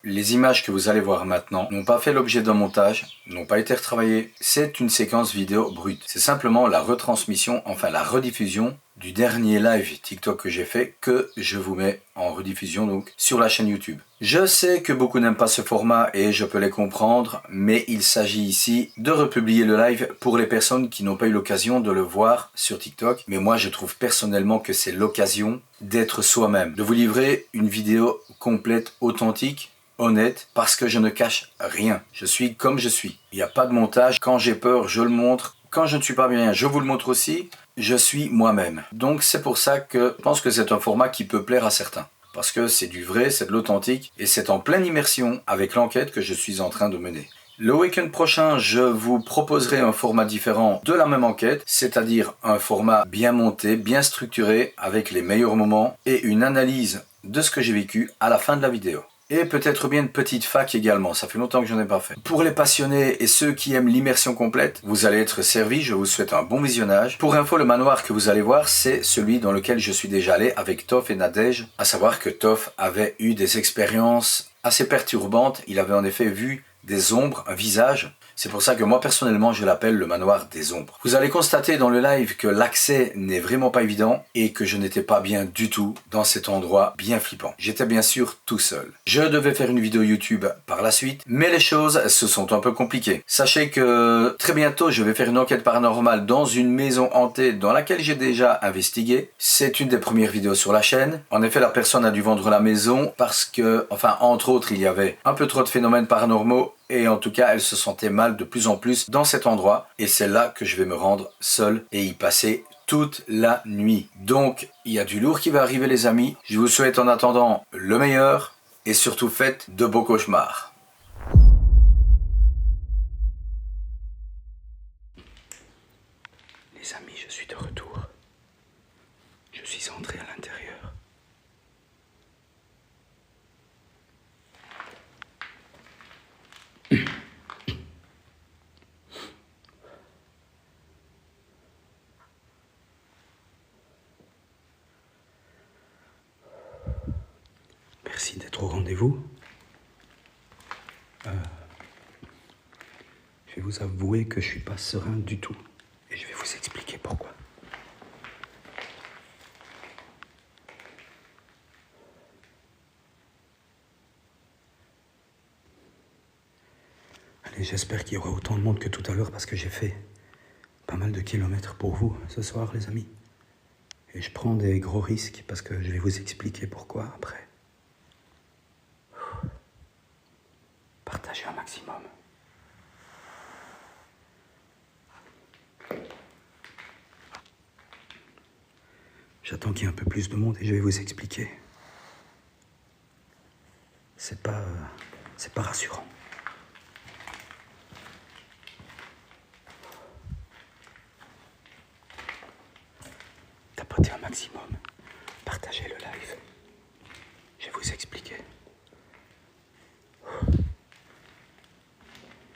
Les images que vous allez voir maintenant n'ont pas fait l'objet d'un montage, n'ont pas été retravaillées. C'est une séquence vidéo brute. C'est simplement la retransmission, enfin la rediffusion du dernier live TikTok que j'ai fait, que je vous mets en rediffusion donc sur la chaîne YouTube. Je sais que beaucoup n'aiment pas ce format et je peux les comprendre, mais il s'agit ici de republier le live pour les personnes qui n'ont pas eu l'occasion de le voir sur TikTok. Mais moi je trouve personnellement que c'est l'occasion d'être soi-même, de vous livrer une vidéo complète, authentique, honnête, parce que je ne cache rien. Je suis comme je suis. Il n'y a pas de montage. Quand j'ai peur, je le montre. Quand je ne suis pas bien, je vous le montre aussi. Je suis moi-même. Donc c'est pour ça que je pense que c'est un format qui peut plaire à certains. Parce que c'est du vrai, c'est de l'authentique et c'est en pleine immersion avec l'enquête que je suis en train de mener. Le week-end prochain, je vous proposerai un format différent de la même enquête, c'est-à-dire un format bien monté, bien structuré, avec les meilleurs moments et une analyse de ce que j'ai vécu à la fin de la vidéo. Et peut-être bien une petite fac également, ça fait longtemps que je n'en ai pas fait. Pour les passionnés et ceux qui aiment l'immersion complète, vous allez être servis, je vous souhaite un bon visionnage. Pour info, le manoir que vous allez voir, c'est celui dans lequel je suis déjà allé avec Toff et Nadège. À savoir que Toff avait eu des expériences assez perturbantes, il avait en effet vu des ombres, un visage. C'est pour ça que moi personnellement je l'appelle le manoir des ombres. Vous allez constater dans le live que l'accès n'est vraiment pas évident et que je n'étais pas bien du tout dans cet endroit bien flippant. J'étais bien sûr tout seul. Je devais faire une vidéo YouTube par la suite, mais les choses se sont un peu compliquées. Sachez que très bientôt je vais faire une enquête paranormale dans une maison hantée dans laquelle j'ai déjà investigué. C'est une des premières vidéos sur la chaîne. En effet, la personne a dû vendre la maison parce que, enfin entre autres, il y avait un peu trop de phénomènes paranormaux. Et en tout cas, elle se sentait mal de plus en plus dans cet endroit. Et c'est là que je vais me rendre seul et y passer toute la nuit. Donc, il y a du lourd qui va arriver les amis. Je vous souhaite en attendant le meilleur. Et surtout, faites de beaux cauchemars. Les amis, je suis de retour. Je suis entré à l'intérieur. Merci d'être au rendez-vous. Je vais vous avouer que je suis pas serein du tout. Et je vais vous expliquer pourquoi. Allez, j'espère qu'il y aura autant de monde que tout à l'heure parce que j'ai fait pas mal de kilomètres pour vous ce soir, les amis. Et je prends des gros risques parce que je vais vous expliquer pourquoi après. Partagez un maximum. J'attends qu'il y ait un peu plus de monde et je vais vous expliquer. C'est pas rassurant. Tapotez un maximum. Partagez le live. Je vais vous expliquer.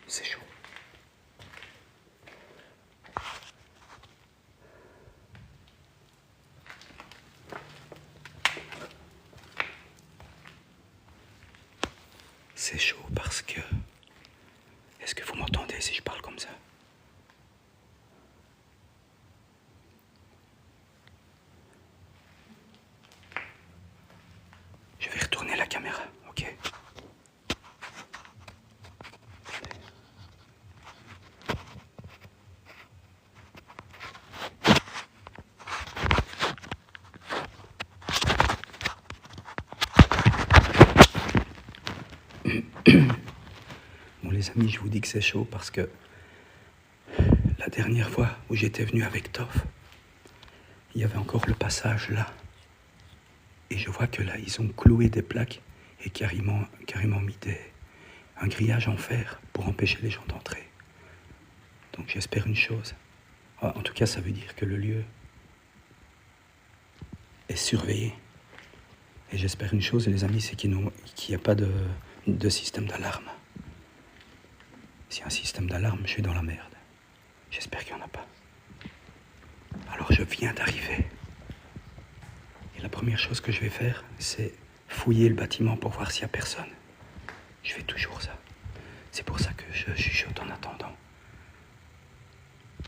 C'est chaud. C'est chaud parce que... Est-ce que vous m'entendez si je parle comme ça? Je vais retourner la caméra, ok? Bon les amis, je vous dis que c'est chaud parce que la dernière fois où j'étais venu avec Toff, il y avait encore le passage là. Et je vois que là, ils ont cloué des plaques et carrément mis un grillage en fer pour empêcher les gens d'entrer. Donc j'espère une chose. En tout cas, ça veut dire que le lieu est surveillé. Et j'espère une chose, les amis, c'est qu'il n'y a pas de système d'alarme. S'il y a un système d'alarme, je suis dans la merde. J'espère qu'il n'y en a pas. Alors je viens d'arriver. Et la première chose que je vais faire, c'est fouiller le bâtiment pour voir s'il n'y a personne. Je fais toujours ça. C'est pour ça que je chuchote en attendant.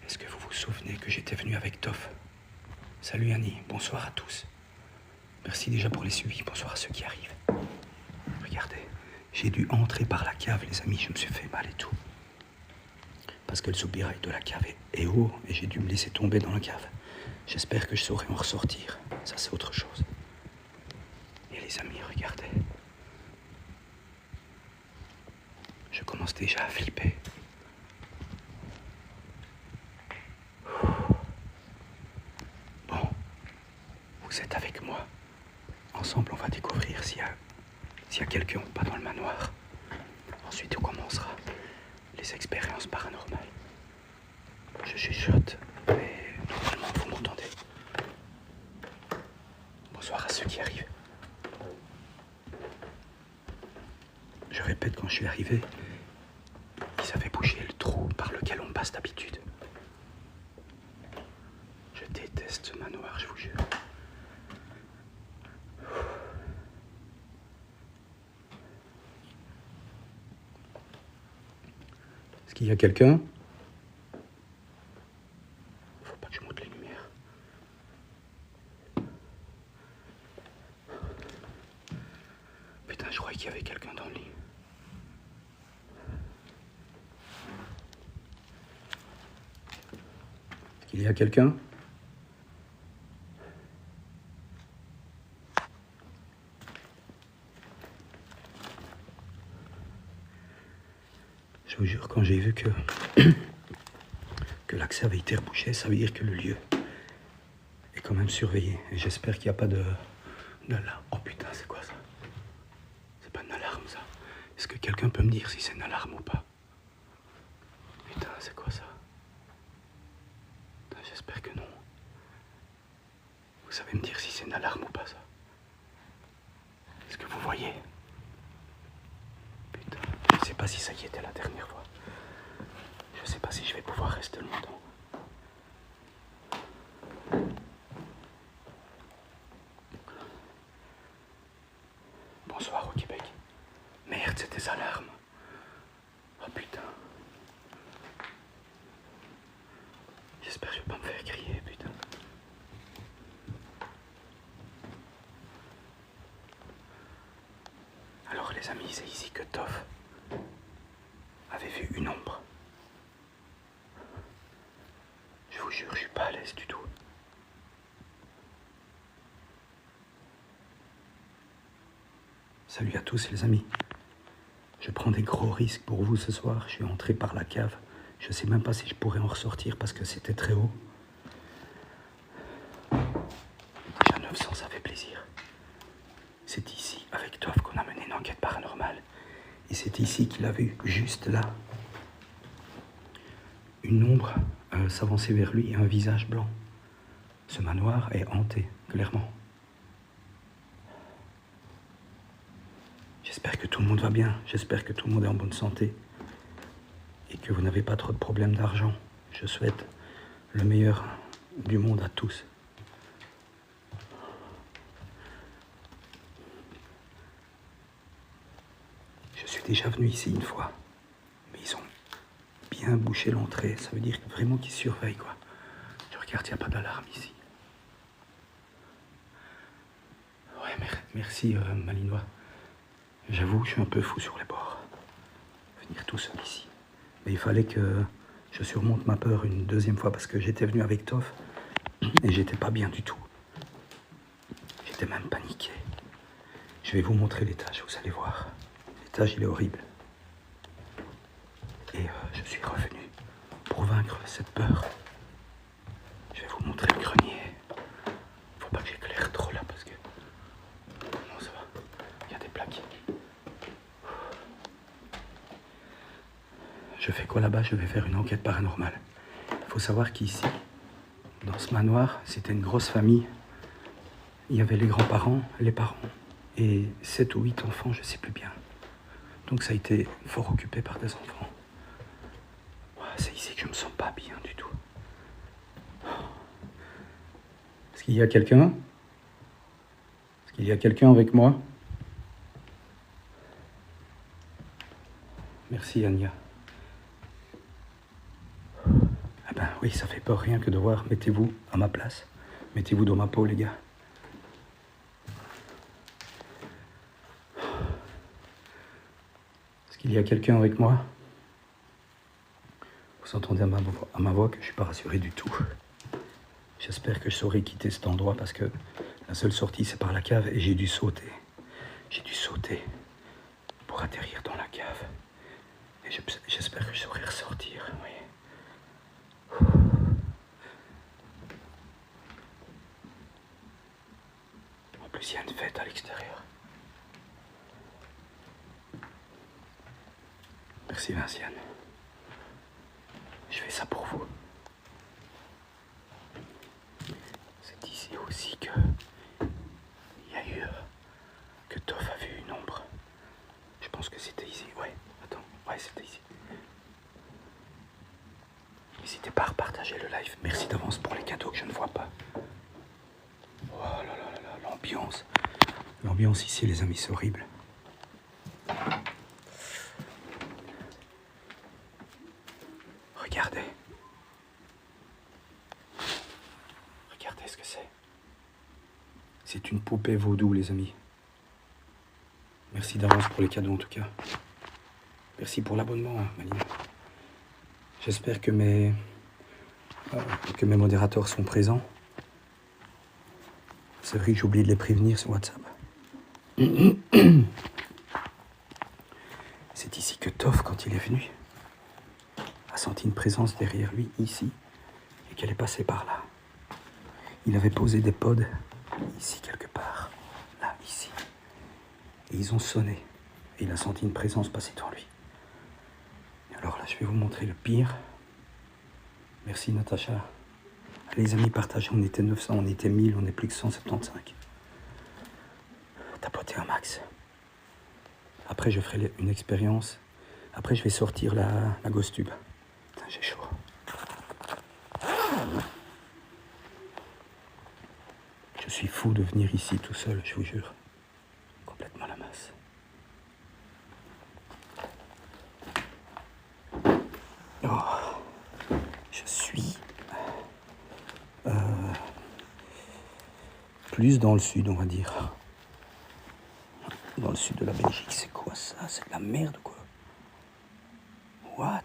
Est-ce que vous vous souvenez que j'étais venu avec Toff? Salut Annie, bonsoir à tous. Merci déjà pour les suivis, bonsoir à ceux qui arrivent. Regardez, j'ai dû entrer par la cave, les amis, je me suis fait mal et tout. Parce que le soupirail de la cave est haut et j'ai dû me laisser tomber dans la cave. J'espère que je saurai en ressortir, ça c'est autre chose. Et les amis, regardez. Je commence déjà à flipper. Bon, vous êtes avec moi. Ensemble, on va découvrir s'il y a quelqu'un ou pas dans le manoir. Ensuite, on commencera les expériences paranormales. Je chuchote, mais normalement, vous m'entendez. Bonsoir à ceux qui arrivent. Je répète, quand je suis arrivé, ils avaient bouché le trou par lequel on passe d'habitude. Je déteste ce manoir, je vous jure. Est-ce qu'il y a quelqu'un? Faut pas que je monte les lumières. Putain, je croyais qu'il y avait quelqu'un dans le lit. Est-ce qu'il y a quelqu'un? Je vous jure, quand j'ai vu que l'accès avait été rebouché, ça veut dire que le lieu est quand même surveillé. Et j'espère qu'il n'y a pas de là. Oh putain, c'est quoi ça? C'est pas une alarme, ça. Est-ce que quelqu'un peut me dire si c'est une alarme ou pas? Putain, c'est quoi ça? Putain, j'espère que non. Vous savez me dire si c'est une alarme ou pas, ça? Est-ce que vous voyez? Putain, je sais pas si ça y était la dernière fois. Je sais pas si je vais pouvoir rester longtemps. Bonsoir au Québec. Merde, c'est des alarmes. Oh putain. J'espère que je vais pas me faire crier, putain. Alors les amis, c'est ici que Toff avait vu une ombre. Je vous jure, je suis pas à l'aise du tout. Salut à tous les amis. Je prends des gros risques pour vous ce soir. Je suis entré par la cave. Je sais même pas si je pourrais en ressortir parce que c'était très haut. Déjà 900, ça fait plaisir. C'est ici, avec Toff, qu'on a mené une enquête paranormale. Et c'est ici qu'il a vu, juste là, une ombre s'avancer vers lui et un visage blanc. Ce manoir est hanté, clairement. J'espère que tout le monde va bien, j'espère que tout le monde est en bonne santé et que vous n'avez pas trop de problèmes d'argent. Je souhaite le meilleur du monde à tous. Je suis déjà venu ici une fois, mais ils ont bien bouché l'entrée. Ça veut dire vraiment qu'ils surveillent, quoi. Je regarde, il n'y a pas d'alarme ici. Ouais, merci Malinois. J'avoue, je suis un peu fou sur les bords. Venir tout seul ici. Mais il fallait que je surmonte ma peur une deuxième fois parce que j'étais venu avec Toff et j'étais pas bien du tout. J'étais même paniqué. Je vais vous montrer l'étage, vous allez voir. L'étage, il est horrible. Et je suis revenu pour vaincre cette peur. Je vais vous montrer le grenier. Faut pas que j'éclaire trop là parce que... Non, ça va. Il y a des plaques. Je fais quoi là-bas? Je vais faire une enquête paranormale. Il faut savoir qu'ici, dans ce manoir, c'était une grosse famille. Il y avait les grands-parents, les parents et 7 ou 8 enfants, je ne sais plus bien. Donc ça a été fort occupé par des enfants. C'est ici que je me sens pas bien du tout. Est-ce qu'il y a quelqu'un? Est-ce qu'il y a quelqu'un avec moi? Merci Anya. Ah ben oui, ça fait peur rien que de voir. Mettez-vous à ma place. Mettez-vous dans ma peau, les gars. Est-ce qu'il y a quelqu'un avec moi? Vous entendez à ma voix que je ne suis pas rassuré du tout. J'espère que je saurai quitter cet endroit parce que la seule sortie c'est par la cave et j'ai dû sauter. J'ai dû sauter pour atterrir dans la cave. Et j'espère que je saurai ressortir, oui. En plus, il y a une fête à l'extérieur. Merci Vinciane. Je fais ça pour vous. C'est ici aussi que il y a eu que Toff a vu une ombre. Je pense que c'était ici. Ouais, attends. Ouais, c'était ici. N'hésitez pas à repartager le live. Merci d'avance pour les cadeaux que je ne vois pas. Oh là là là là, l'ambiance. L'ambiance ici, les amis, c'est horrible. Regardez. Regardez ce que c'est. C'est une poupée vaudou, les amis. Merci d'avance pour les cadeaux, en tout cas. Merci pour l'abonnement, Malina. J'espère que mes modérateurs sont présents. C'est vrai que j'ai oublié de les prévenir sur WhatsApp. C'est ici que Toff, quand il est venu, a senti une présence derrière lui, ici, et qu'elle est passée par là. Il avait posé des pods, ici quelque part, là, ici. Et ils ont sonné, et il a senti une présence passer devant lui. Et alors là, je vais vous montrer le pire. Merci Natacha. Allez, les amis, partagez, on était 900, on était 1000, on est plus que 175. Tapotez un max. Après, je ferai une expérience. Après, je vais sortir la Ghost Tube. Putain, j'ai chaud. Je suis fou de venir ici tout seul, je vous jure. Complètement la masse. Oh, je suis plus dans le sud, on va dire. Dans le sud de la Belgique, c'est quoi ça? C'est de la merde, quoi. What?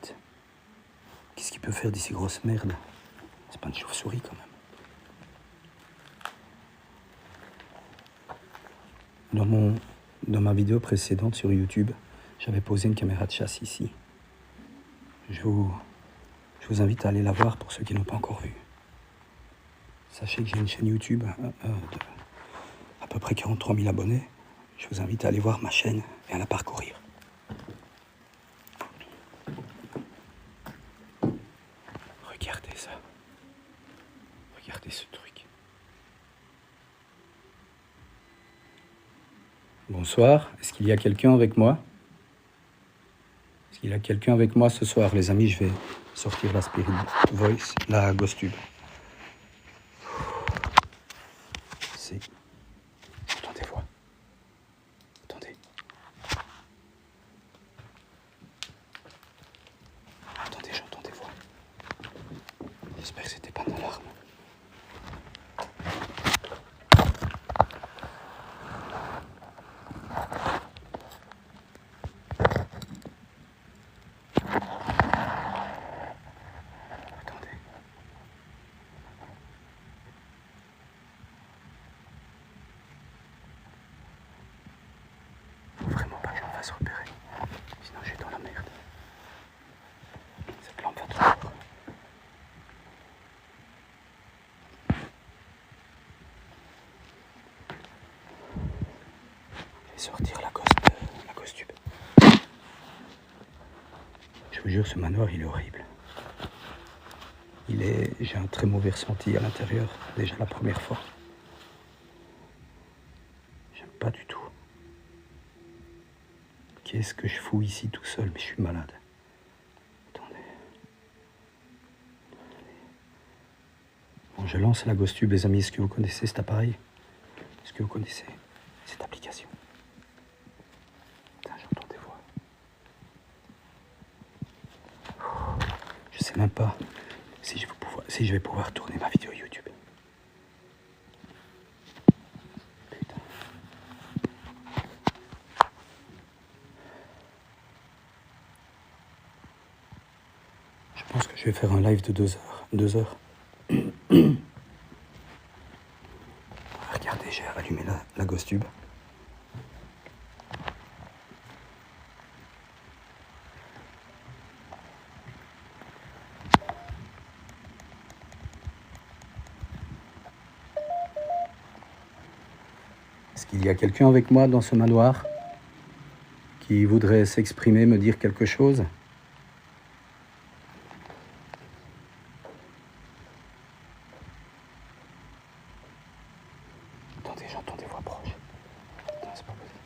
Qu'est-ce qu'il peut faire d'ici grosse merde? C'est pas une chauve-souris, quand même. Dans ma vidéo précédente sur YouTube, j'avais posé une caméra de chasse ici. Je vous invite à aller la voir pour ceux qui n'ont pas encore vu. Sachez que j'ai une chaîne YouTube de à peu près 43 000 abonnés. Je vous invite à aller voir ma chaîne et à la parcourir. Regardez ça. Regardez ce truc. Bonsoir. Est-ce qu'il y a quelqu'un avec moi? Est-ce qu'il y a quelqu'un avec moi ce soir? Les amis, je vais sortir la Spirit Voice, la Ghost Tube. J'entends des voix. Attendez. Attendez, j'entends des voix. J'espère que c'était pas une alarme. Attendez. Faut vraiment pas que je me fasse repérer. Sinon je suis dans la merde. Cette lampe va trop. Je vais sortir la Ghost Tube. Je vous jure, ce manoir, il est horrible. J'ai un très mauvais ressenti à l'intérieur, déjà la première fois. J'aime pas du tout. Qu'est-ce que je fous ici tout seul? Mais je suis malade. Attendez. Bon, je lance la Ghost Tube, les amis. Est-ce que vous connaissez cet appareil? Est-ce que vous connaissez cette application? Putain, j'entends des voix. sais même pas si je vais pouvoir tourner ma vidéo YouTube. Putain. Je pense que je vais faire un live de 2 heures. 2 heures. Regardez, j'ai allumé la GhostTube. Est-ce qu'il y a quelqu'un avec moi dans ce manoir qui voudrait s'exprimer, me dire quelque chose? Attendez, j'entends des voix proches. Putain, c'est pas possible.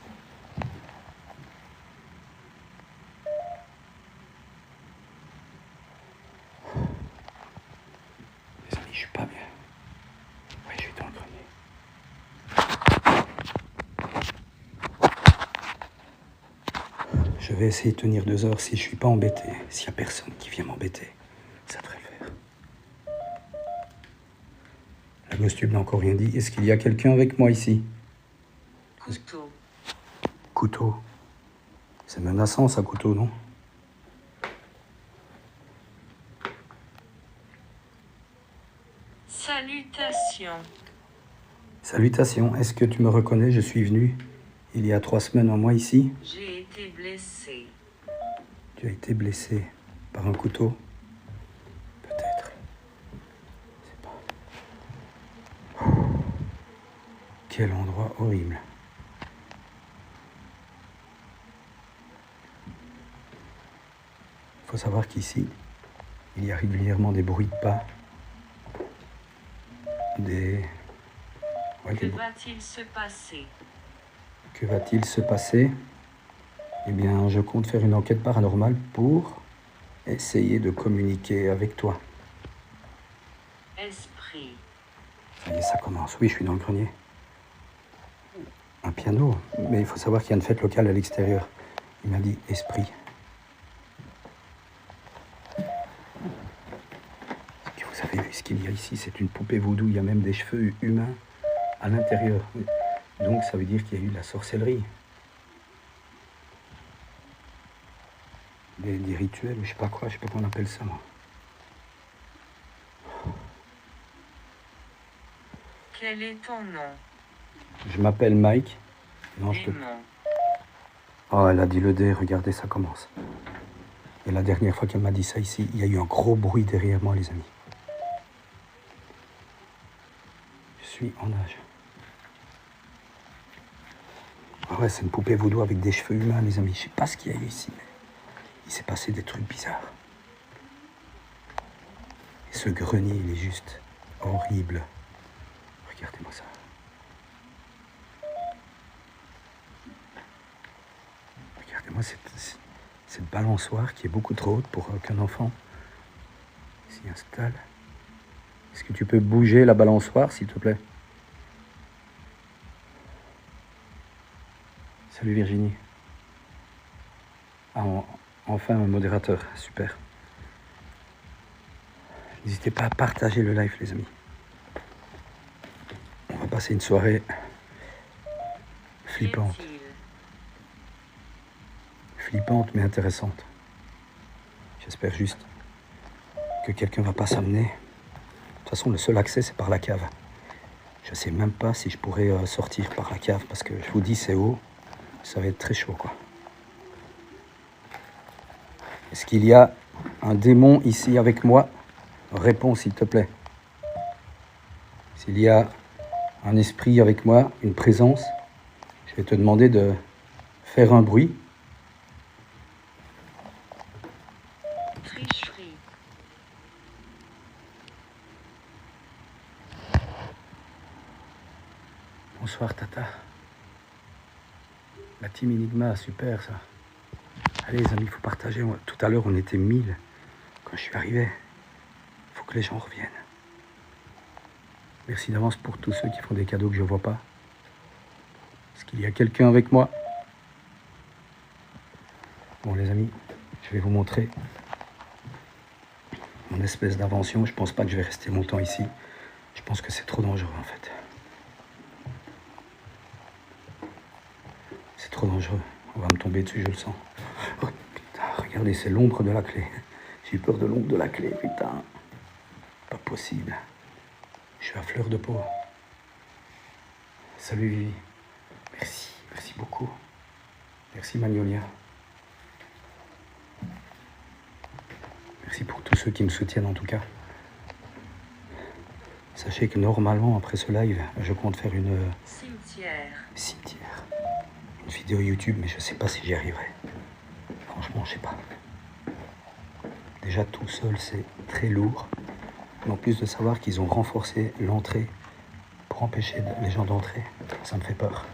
Les amis, je suis pas bien. Oui, je suis dans le grenier. Je vais essayer de tenir 2 heures si je suis pas embêté. S'il y a personne qui vient m'embêter, ça devrait le faire. La GhostTube n'a encore rien dit. Est-ce qu'il y a quelqu'un avec moi ici? Couteau. Couteau. C'est menaçant ça, couteau, non? Salutations. Salutations. Est-ce que tu me reconnais? Je suis venu il y a 3 semaines en moi ici. J'ai été blessé. Tu as été blessé par un couteau? Peut-être. Je sais pas. Quel endroit horrible. Il faut savoir qu'ici, il y a régulièrement des bruits de pas. Que va-t-il se passer? Que va-t-il se passer? Eh bien, je compte faire une enquête paranormale pour essayer de communiquer avec toi. Esprit. Ça y est, ça commence. Oui, je suis dans le grenier. Un piano, mais il faut savoir qu'il y a une fête locale à l'extérieur. Il m'a dit esprit. Est-ce que vous avez vu ce qu'il y a ici? C'est une poupée vaudou. Il y a même des cheveux humains à l'intérieur. Donc ça veut dire qu'il y a eu de la sorcellerie. Des rituels, je sais pas quoi, je sais pas comment on appelle ça, moi. Quel est ton nom? Je m'appelle Mike. Non, je te... Démon. Oh, elle a dit le D, regardez, ça commence. Et la dernière fois qu'elle m'a dit ça ici, il y a eu un gros bruit derrière moi, les amis. Je suis en âge. Ah ouais, c'est une poupée vaudou avec des cheveux humains, les amis. Je sais pas ce qu'il y a eu ici, mais il s'est passé des trucs bizarres. Et ce grenier, il est juste horrible. Regardez-moi ça. Regardez-moi cette balançoire qui est beaucoup trop haute pour qu'un enfant s'y installe. Est-ce que tu peux bouger la balançoire, s'il te plaît? Salut Virginie. Ah, enfin un modérateur, super. N'hésitez pas à partager le live, les amis. On va passer une soirée flippante. Qu'est-il? Flippante mais intéressante. J'espère juste que quelqu'un va pas s'amener. De toute façon, le seul accès, c'est par la cave. Je sais même pas si je pourrais sortir par la cave parce que je vous dis, c'est haut. Ça va être très chaud, quoi. Est-ce qu'il y a un démon ici avec moi? Réponds, s'il te plaît. S'il y a un esprit avec moi, une présence, je vais te demander de faire un bruit. Tricherie. Bonsoir, Tata. La team Enigma, super, ça. Allez, les amis, il faut partager. Tout à l'heure, on était 1000 quand je suis arrivé. Il faut que les gens reviennent. Merci d'avance pour tous ceux qui font des cadeaux que je ne vois pas. Est-ce qu'il y a quelqu'un avec moi? Bon, les amis, je vais vous montrer mon espèce d'invention. Je pense pas que je vais rester longtemps ici. Je pense que c'est trop dangereux en fait. C'est trop dangereux. On va me tomber dessus, je le sens. Oh putain, regardez, c'est l'ombre de la clé. J'ai eu peur de l'ombre de la clé, putain. Pas possible. Je suis à fleur de peau. Salut Vivi. Merci, merci beaucoup. Merci Magnolia. Merci pour tous ceux qui me soutiennent en tout cas. Sachez que normalement, après ce live, je compte faire une Cimetière. une vidéo YouTube, mais je sais pas si j'y arriverai. Franchement, je sais pas. Déjà tout seul, c'est très lourd. Mais en plus de savoir qu'ils ont renforcé l'entrée pour empêcher les gens d'entrer, ça me fait peur.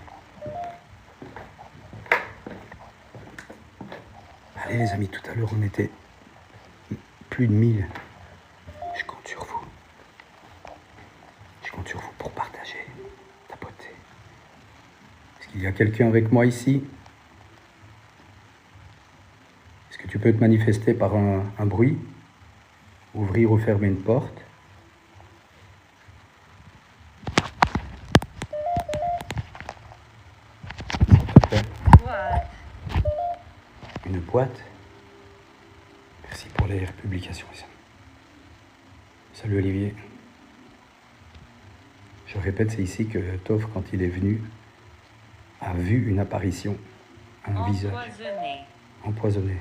Allez les amis, tout à l'heure on était plus de 1000. Je compte sur vous. Je compte sur vous pour partager, tapoter. Est-ce qu'il y a quelqu'un avec moi ici? Est-ce que tu peux te manifester par un bruit? Ouvrir ou fermer une porte? S'il te plaît. Boîte. Une boîte? Merci pour les publications, les amis. Salut Olivier. Je répète, c'est ici que Toph, quand il est venu, a vu une apparition, un visage Empoisonné. empoisonné,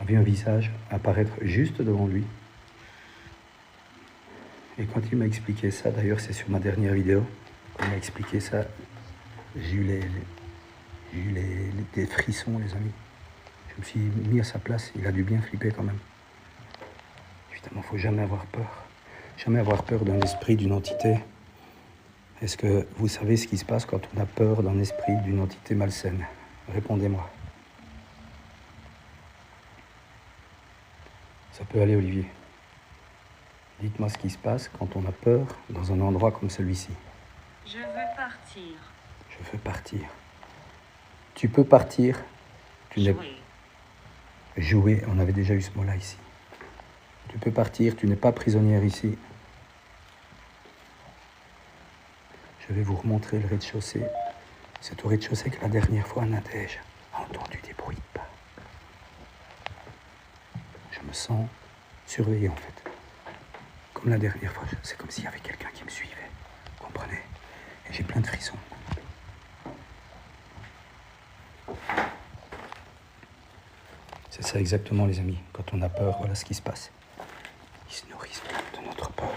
a vu un visage apparaître juste devant lui. Et quand il m'a expliqué ça, d'ailleurs c'est sur ma dernière vidéo, quand il m'a expliqué ça, j'ai eu des frissons, les amis. Je me suis mis à sa place, il a dû bien flipper quand même. Évidemment, il ne faut jamais avoir peur. Jamais avoir peur d'un esprit, d'une entité. Est-ce que vous savez ce qui se passe quand on a peur d'un esprit, d'une entité malsaine? Répondez-moi. Ça peut aller, Olivier. Dites-moi ce qui se passe quand on a peur dans un endroit comme celui-ci. Je veux partir. Je veux partir. Tu peux partir. Tu n'es Jouer. joué. On avait déjà eu ce mot-là ici. Tu peux partir. Tu n'es pas prisonnière ici. Je vais vous remontrer le rez-de-chaussée. C'est au rez-de-chaussée que la dernière fois, Nadège a entendu des bruits de pas. Je me sens surveillé en fait. Comme la dernière fois, c'est comme s'il y avait quelqu'un qui me suivait. Vous comprenez? Et j'ai plein de frissons. C'est ça exactement les amis. Quand on a peur, voilà ce qui se passe. Ils se nourrissent de notre peur.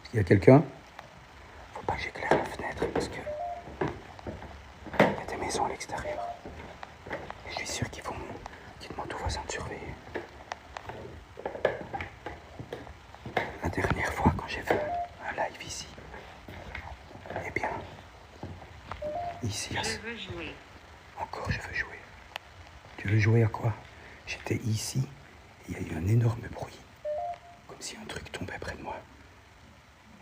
Est-ce qu'il y a quelqu'un? Faut pas que j'éclaire la fenêtre parce que il y a des maisons à l'extérieur. Et je suis sûr qu'ils vont dites-moi aux voisins de surveiller. La dernière fois quand j'ai fait un live ici, eh bien, ici, Je veux jouer. encore je veux jouer. Tu veux jouer à quoi? J'étais ici et il y a eu un énorme bruit. Comme si un truc tombait près de moi.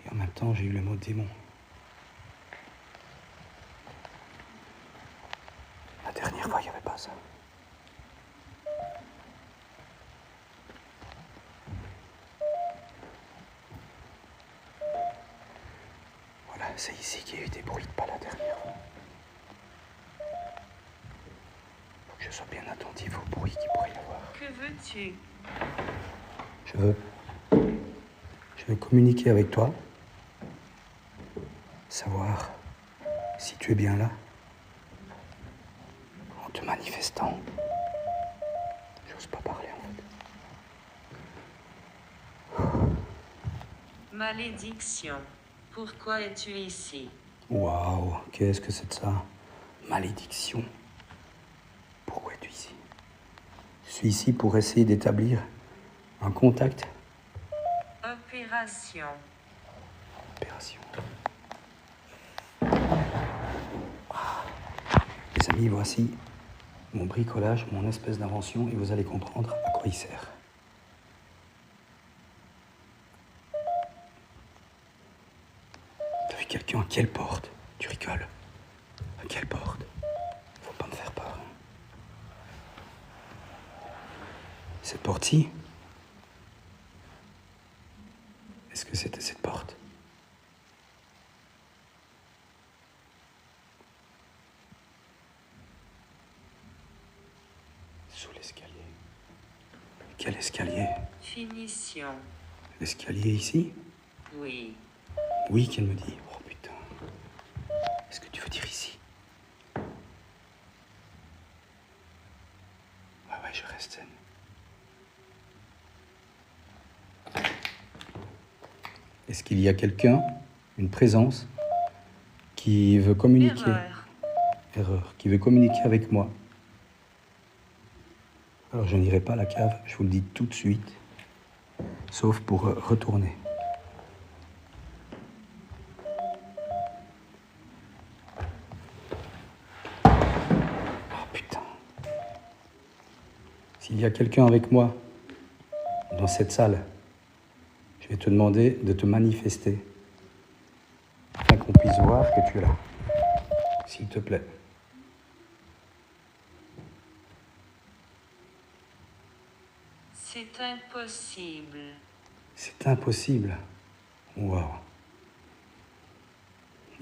Et en même temps, j'ai eu le mot démon. La dernière fois, il n'y avait pas ça. Voilà, c'est ici qu'il y a eu des bruits de pas la dernière fois. Faut que je sois bien attentif aux bruits qu'il pourrait y avoir. Que veux-tu? Je veux communiquer avec toi, savoir si tu es bien là, en te manifestant. J'ose pas parler en fait. Malédiction. Pourquoi es-tu ici? Waouh, qu'est-ce que c'est de ça? Malédiction. Pourquoi es-tu ici? Je suis ici pour essayer d'établir un contact. Opération. Opération. Les amis, voici mon bricolage, mon espèce d'invention, et vous allez comprendre à quoi il sert. T'as vu quelqu'un à quelle porte? Tu rigoles? À quelle porte? Faut pas me faire peur. Cette porte-ci? Est-ce que c'était cette porte? Sous l'escalier. Quel escalier? Finition. L'escalier ici? Oui. Oui, qu'elle me dit. Oh putain. Est-ce que tu veux dire ici? Ouais, je reste zen. Est-ce qu'il y a quelqu'un, une présence, qui veut communiquer? Erreur. Qui veut communiquer avec moi? Alors je n'irai pas à la cave, je vous le dis tout de suite, sauf pour retourner. Oh putain. S'il y a quelqu'un avec moi dans cette salle, je vais te demander de te manifester afin qu'on puisse voir que tu es là. S'il te plaît. C'est impossible. C'est impossible. Waouh.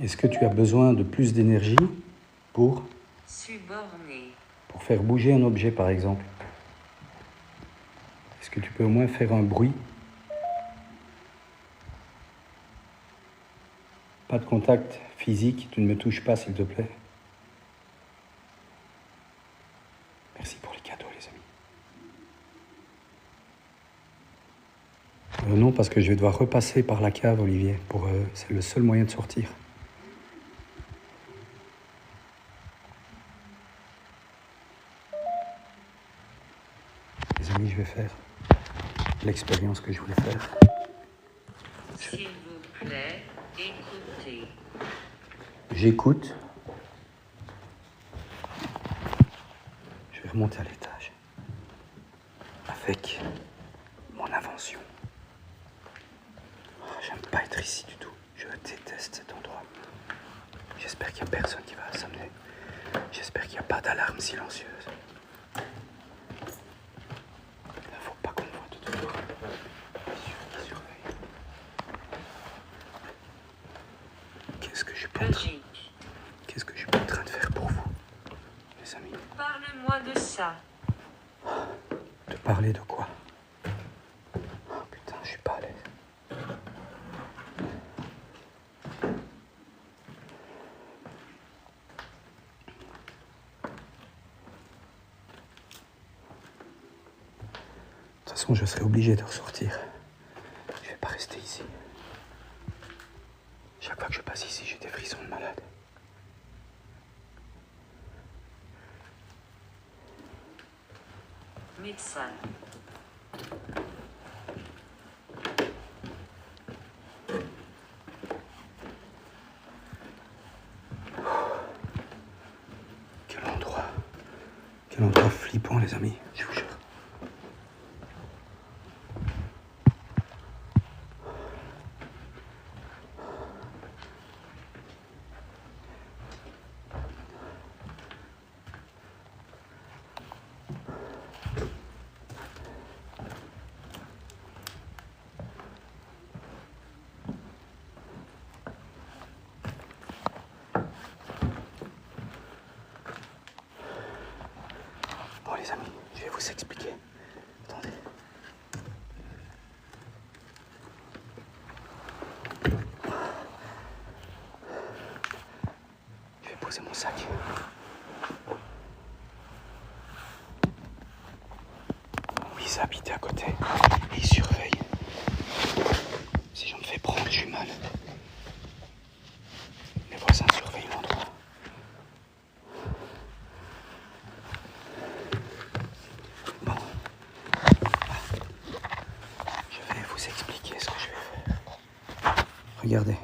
Est-ce que tu as besoin de plus d'énergie pour Suborné. faire bouger un objet, par exemple? Est-ce que tu peux au moins faire un bruit? Pas de contact physique, tu ne me touches pas, s'il te plaît. Merci pour les cadeaux, les amis. Non, parce que je vais devoir repasser par la cave, Olivier. C'est le seul moyen de sortir. Les amis, je vais faire l'expérience que je voulais faire. S'il vous plaît, écoutez. J'écoute. Je vais remonter à l'étage. Avec mon invention. Oh, j'aime pas être ici du tout. Je déteste cet endroit. J'espère qu'il n'y a personne qui va s'amener. J'espère qu'il n'y a pas d'alarme silencieuse. Il ne faut pas qu'on me voit tout autour. Qui surveille. Qu'est-ce que je suis pas en train... Logique. Qu'est-ce que je suis pas en train de faire pour vous, les amis? Parle-moi de ça. De parler de quoi? Oh putain, je suis pas à l'aise. De toute façon, je serai obligé de ressortir. Je vais pas rester ici. Chaque fois que je passe ici, j'ai des frissons de malade. Médecin. Quel endroit flippant, les amis, je vous jure. Bon, les amis, je vais vous expliquer. Attendez. Je vais poser mon sac. Oui, ça habite à côté. Et il surveille. Si je me fais prendre, je suis mal. Les voisins surveillent l'endroit. Bon. Je vais vous expliquer ce que je vais faire. Regardez.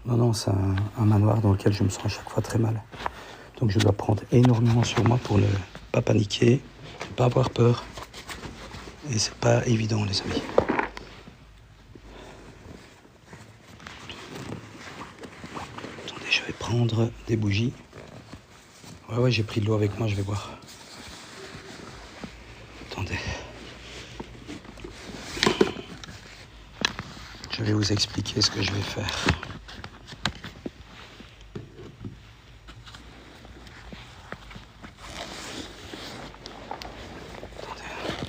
Non, c'est un manoir dans lequel je me sens à chaque fois très mal. Donc je dois prendre énormément sur moi pour ne pas paniquer, ne pas avoir peur. Et c'est pas évident, les amis. Attendez, je vais prendre des bougies. Ouais, j'ai pris de l'eau avec moi, je vais boire. Attendez. Je vais vous expliquer ce que je vais faire. Attendez.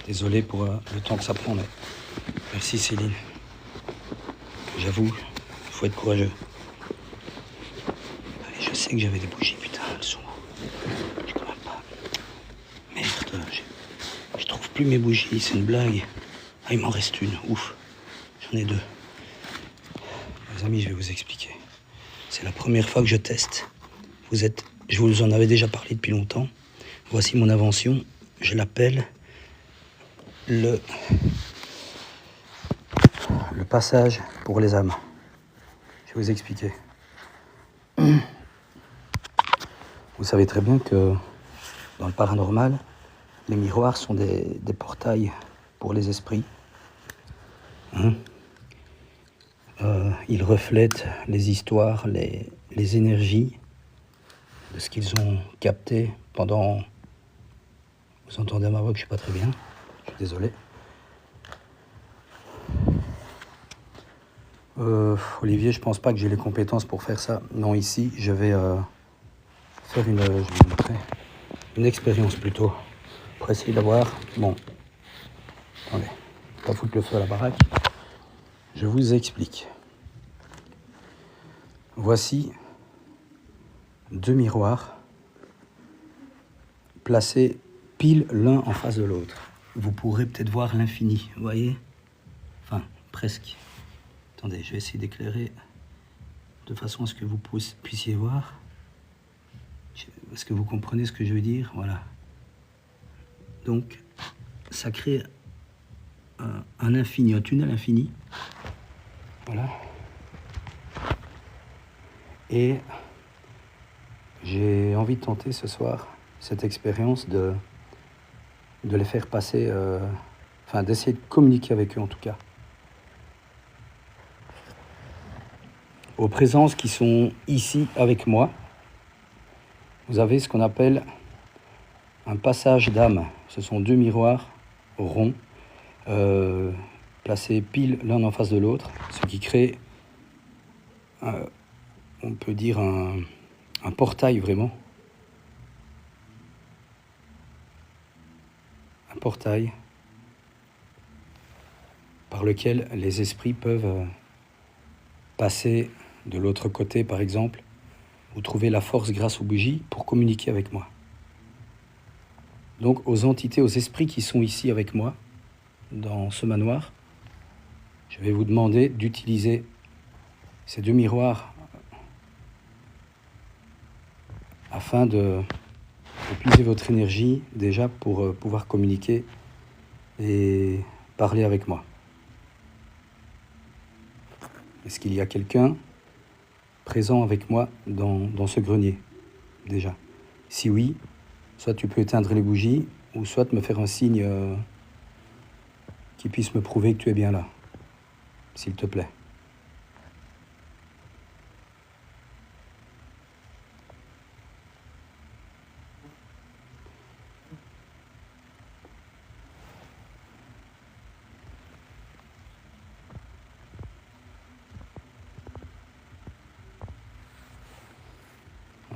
Désolé pour le temps que ça prend, mais merci Céline. J'avoue, il faut être courageux. Allez, je sais que j'avais des bougies, putain, elles sont où? Je quand même pas. Merde, je trouve plus mes bougies, c'est une blague. Ah, il m'en reste une, ouf. J'en ai deux. Les amis, je vais vous expliquer. C'est la première fois que je teste. Je vous en avais déjà parlé depuis longtemps. Voici mon invention. Je l'appelle le passage pour les âmes. Je vais vous expliquer. Vous savez très bien que dans le paranormal, les miroirs sont des portails pour les esprits. Ils reflètent les histoires, les énergies de ce qu'ils ont capté pendant... Vous entendez ma voix que je ne suis pas très bien, je suis désolé. Olivier, je pense pas que j'ai les compétences pour faire ça. Non, ici, je vais faire je vais vous montrer une expérience plutôt, pour essayer d'avoir... Bon, attendez, pas foutre le feu à la baraque. Je vous explique. Voici 2 miroirs placés pile l'un en face de l'autre. Vous pourrez peut-être voir l'infini, vous voyez? Enfin, presque. Attendez, je vais essayer d'éclairer de façon à ce que vous puissiez voir. Est-ce que vous comprenez ce que je veux dire? Voilà. Donc, ça crée un infini, un tunnel infini. Voilà. Et j'ai envie de tenter ce soir cette expérience de les faire passer, d'essayer de communiquer avec eux en tout cas. Aux présences qui sont ici avec moi, vous avez ce qu'on appelle un passage d'âme. Ce sont 2 miroirs ronds, placés pile l'un en face de l'autre, ce qui crée, on peut dire, un portail vraiment. Un portail par lequel les esprits peuvent passer de l'autre côté, par exemple, ou trouver la force grâce aux bougies pour communiquer avec moi. Donc aux entités, aux esprits qui sont ici avec moi, dans ce manoir, je vais vous demander d'utiliser ces 2 miroirs afin de puiser votre énergie déjà pour pouvoir communiquer et parler avec moi. Est-ce qu'il y a quelqu'un présent avec moi dans ce grenier, déjà? Si oui, soit tu peux éteindre les bougies, ou soit me faire un signe qui puisse me prouver que tu es bien là, s'il te plaît.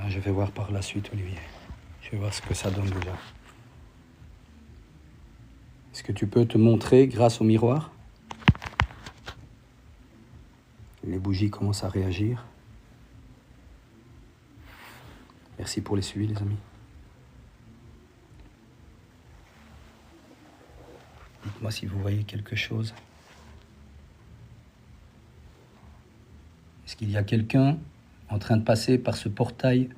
Je vais voir par la suite, Olivier. Je vais voir ce que ça donne déjà. Est-ce que tu peux te montrer grâce au miroir? Les bougies commencent à réagir. Merci pour les suivis, les amis. Dites-moi si vous voyez quelque chose. Est-ce qu'il y a quelqu'un en train de passer par ce portail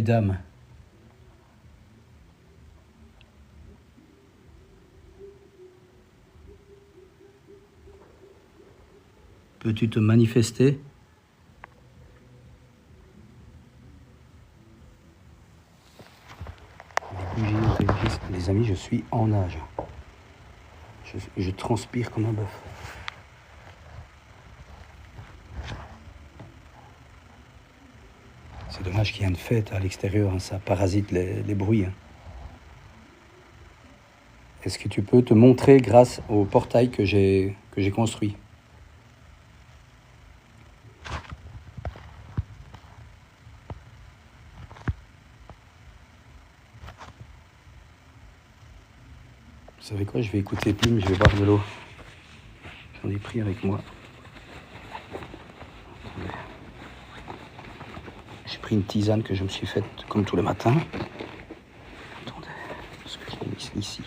d'âme? Peux-tu te manifester? Les bougies réagissent. Les amis, je suis en nage. Je transpire comme un bœuf. C'est dommage qu'il y ait une fête à l'extérieur, hein, ça parasite les bruits. Hein. Est-ce que tu peux te montrer grâce au portail que j'ai construit? Vous savez quoi? Je vais écouter Pim, je vais boire de l'eau. J'en ai pris avec moi. Attendez. J'ai pris une tisane que je me suis faite comme tous les matins. Attendez, ce que je l'ai mis ici.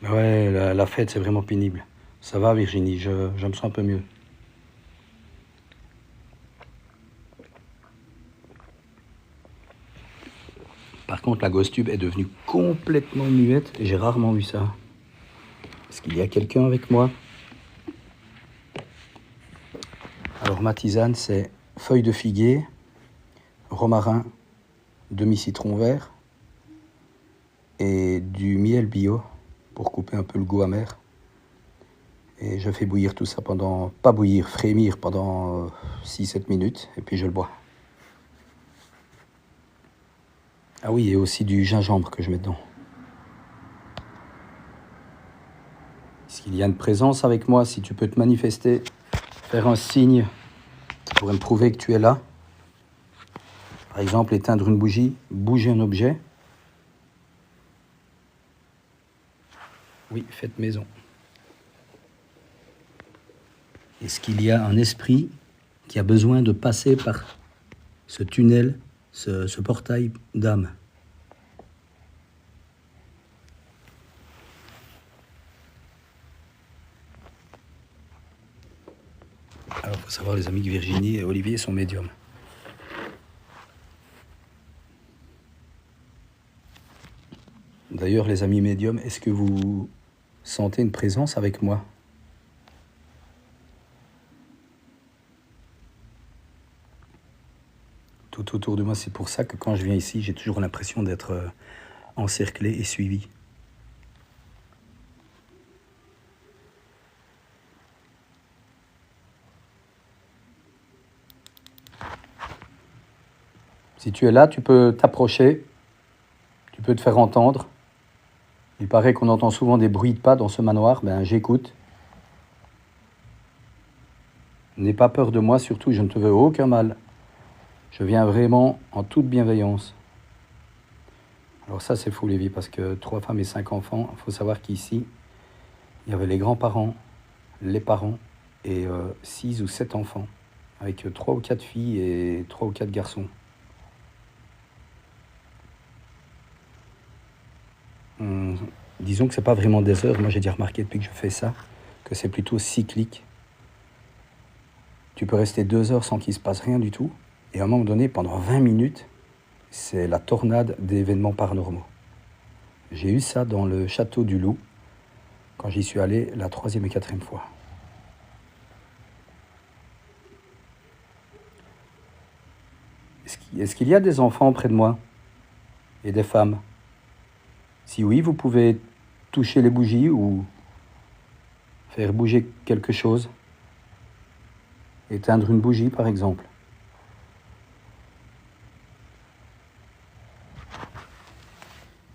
Ouais, la fête, c'est vraiment pénible. Ça va, Virginie, je me sens un peu mieux. Par contre, la GhostTube est devenue complètement muette. J'ai rarement vu ça. Est-ce qu'il y a quelqu'un avec moi? Alors, ma tisane, c'est feuilles de figuier, romarin, demi-citron vert et du miel bio pour couper un peu le goût amer. Et je fais bouillir tout ça pendant... Pas bouillir, frémir pendant 6-7 minutes et puis je le bois. Ah oui, et aussi du gingembre que je mets dedans. Est-ce qu'il y a une présence avec moi? Si tu peux te manifester, faire un signe pour me prouver que tu es là. Par exemple, éteindre une bougie, bouger un objet. Oui, faites maison. Est-ce qu'il y a un esprit qui a besoin de passer par ce tunnel, ce portail d'âme? Alors, il faut savoir, les amis, que Virginie et Olivier sont médiums. D'ailleurs, les amis médiums, est-ce que vous sentez une présence avec moi? Tout autour de moi, c'est pour ça que quand je viens ici, j'ai toujours l'impression d'être encerclé et suivi. Si tu es là, tu peux t'approcher, tu peux te faire entendre. Il paraît qu'on entend souvent des bruits de pas dans ce manoir, ben j'écoute. N'aie pas peur de moi, surtout je ne te veux aucun mal. Je viens vraiment en toute bienveillance. Alors ça c'est fou, Lévi, parce que 3 femmes et 5 enfants, il faut savoir qu'ici, il y avait les grands-parents, les parents et 6 ou 7 enfants, avec 3 ou 4 filles et 3 ou 4 garçons. Disons que c'est pas vraiment des heures. Moi j'ai déjà remarqué depuis que je fais ça que c'est plutôt cyclique. Tu peux rester 2 heures sans qu'il se passe rien du tout, et à un moment donné, pendant 20 minutes, c'est la tornade d'événements paranormaux. J'ai eu ça dans le château du Loup quand j'y suis allé la 3e et 4e fois. Est-ce qu'il y a des enfants près de moi et des femmes? Si oui, vous pouvez toucher les bougies ou faire bouger quelque chose. Éteindre une bougie, par exemple.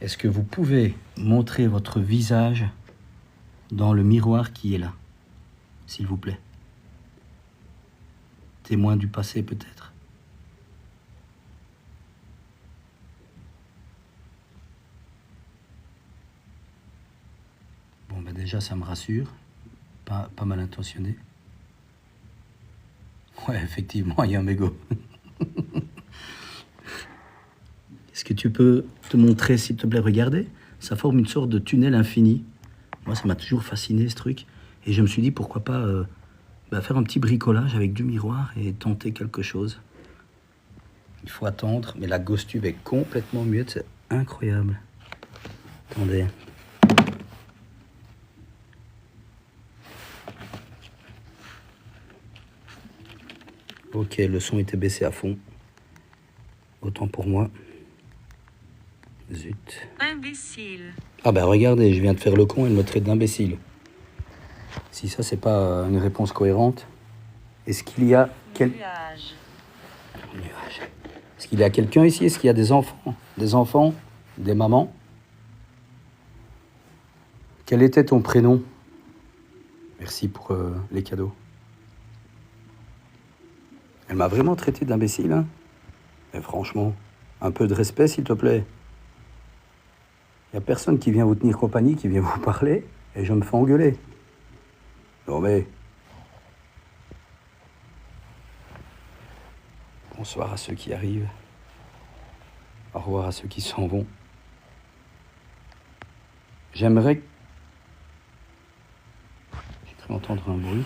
Est-ce que vous pouvez montrer votre visage dans le miroir qui est là, s'il vous plaît? Témoin du passé, peut-être. Bon, ben déjà, ça me rassure. Pas mal intentionné. Ouais, effectivement, il y a un mégot. Est-ce que tu peux te montrer, s'il te plaît? Regardez, ça forme une sorte de tunnel infini. Moi, ça m'a toujours fasciné, ce truc. Et je me suis dit, pourquoi pas faire un petit bricolage avec du miroir et tenter quelque chose. Il faut attendre, mais la GhostTube est complètement muette, c'est incroyable. Attendez. Ok, le son était baissé à fond. Autant pour moi. Zut. Imbécile. Ah ben regardez, je viens de faire le con, elle me traite d'imbécile. Si ça, c'est pas une réponse cohérente. Est-ce qu'il y a quelqu'un Nuage. Nuage. Est-ce qu'il y a quelqu'un ici? Est-ce qu'il y a des enfants? Des enfants? Des mamans? Quel était ton prénom? Merci pour les cadeaux. Elle m'a vraiment traité d'imbécile, hein? Et franchement, un peu de respect, s'il te plaît. Il n'y a personne qui vient vous tenir compagnie, qui vient vous parler, et je me fais engueuler. Non mais... Bonsoir à ceux qui arrivent. Au revoir à ceux qui s'en vont. J'aimerais... J'ai cru entendre un bruit.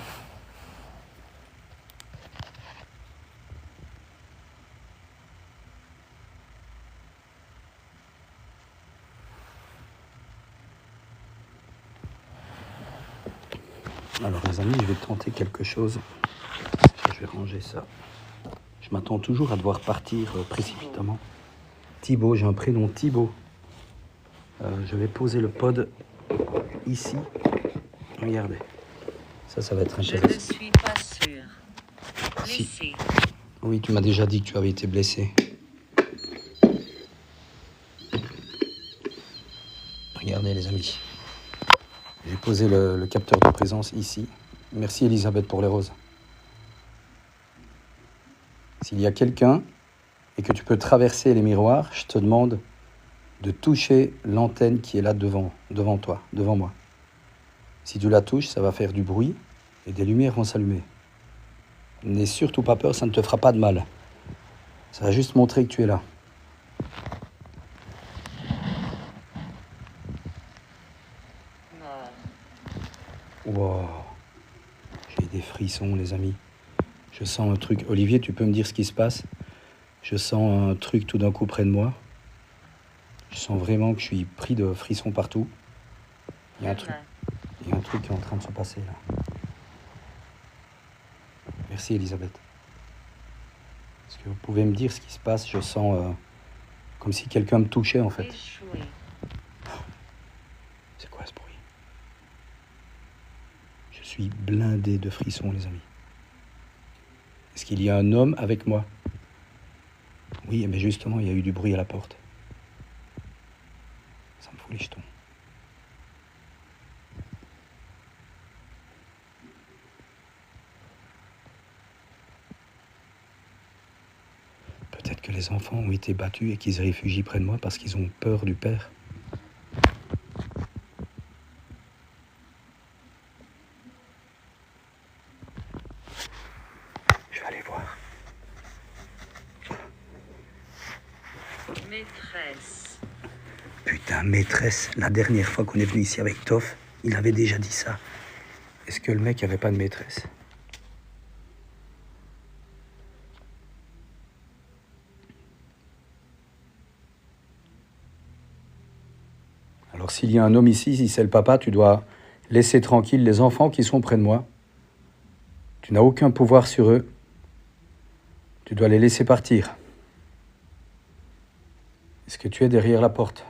Alors les amis, je vais tenter quelque chose. Je vais ranger ça. Je m'attends toujours à devoir partir précipitamment. Thibaut, j'ai un prénom Thibaut. Je vais poser le pod ici. Regardez. Ça va être Je intéressant. ne suis pas sûr. Si. Blessé. Oui, tu m'as déjà dit que tu avais été blessé. Regardez les amis. J'ai posé le capteur de présence ici. Merci Elisabeth pour les roses. S'il y a quelqu'un et que tu peux traverser les miroirs, je te demande de toucher l'antenne qui est là devant toi, devant moi. Si tu la touches, ça va faire du bruit et des lumières vont s'allumer. N'aie surtout pas peur, ça ne te fera pas de mal. Ça va juste montrer que tu es là. Mort. Wow. J'ai des frissons, les amis. Je sens un truc. Olivier, tu peux me dire ce qui se passe? Je sens un truc tout d'un coup près de moi. Je sens vraiment que je suis pris de frissons partout. Il y a un truc qui est en train de se passer là. Merci Elisabeth. Est-ce que vous pouvez me dire ce qui se passe? Je sens comme si quelqu'un me touchait en fait. Échoué. C'est quoi ce bruit? Je suis blindé de frissons, les amis. Est-ce qu'il y a un homme avec moi? Oui, mais justement, il y a eu du bruit à la porte. Ça me fout les jetons. Peut-être que les enfants ont été battus et qu'ils se réfugient près de moi parce qu'ils ont peur du père. Je vais aller voir. Maîtresse. Putain, maîtresse, la dernière fois qu'on est venu ici avec Toff, il avait déjà dit ça. Est-ce que le mec avait pas de maîtresse? Alors s'il y a un homme ici, si c'est le papa, tu dois laisser tranquille les enfants qui sont près de moi. Tu n'as aucun pouvoir sur eux. Tu dois les laisser partir. Est-ce que tu es derrière la porte?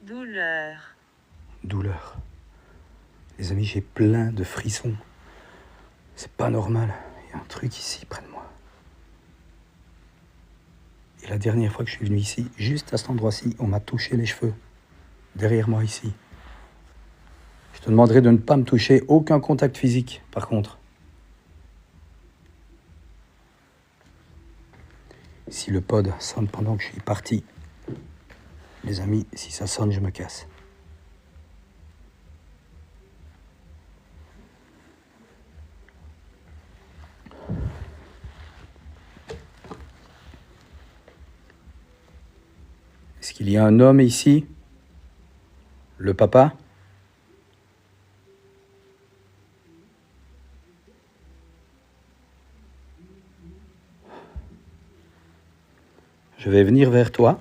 Douleur. Douleur. Les amis, j'ai plein de frissons. C'est pas normal. Il y a un truc ici, près de moi. Et la dernière fois que je suis venu ici, juste à cet endroit-ci, on m'a touché les cheveux. Derrière moi, ici. Je te demanderai de ne pas me toucher. Aucun contact physique, par contre. Si le pod sonne pendant que je suis parti, les amis, si ça sonne, je me casse. Est-ce qu'il y a un homme ici? Le papa? Je vais venir vers toi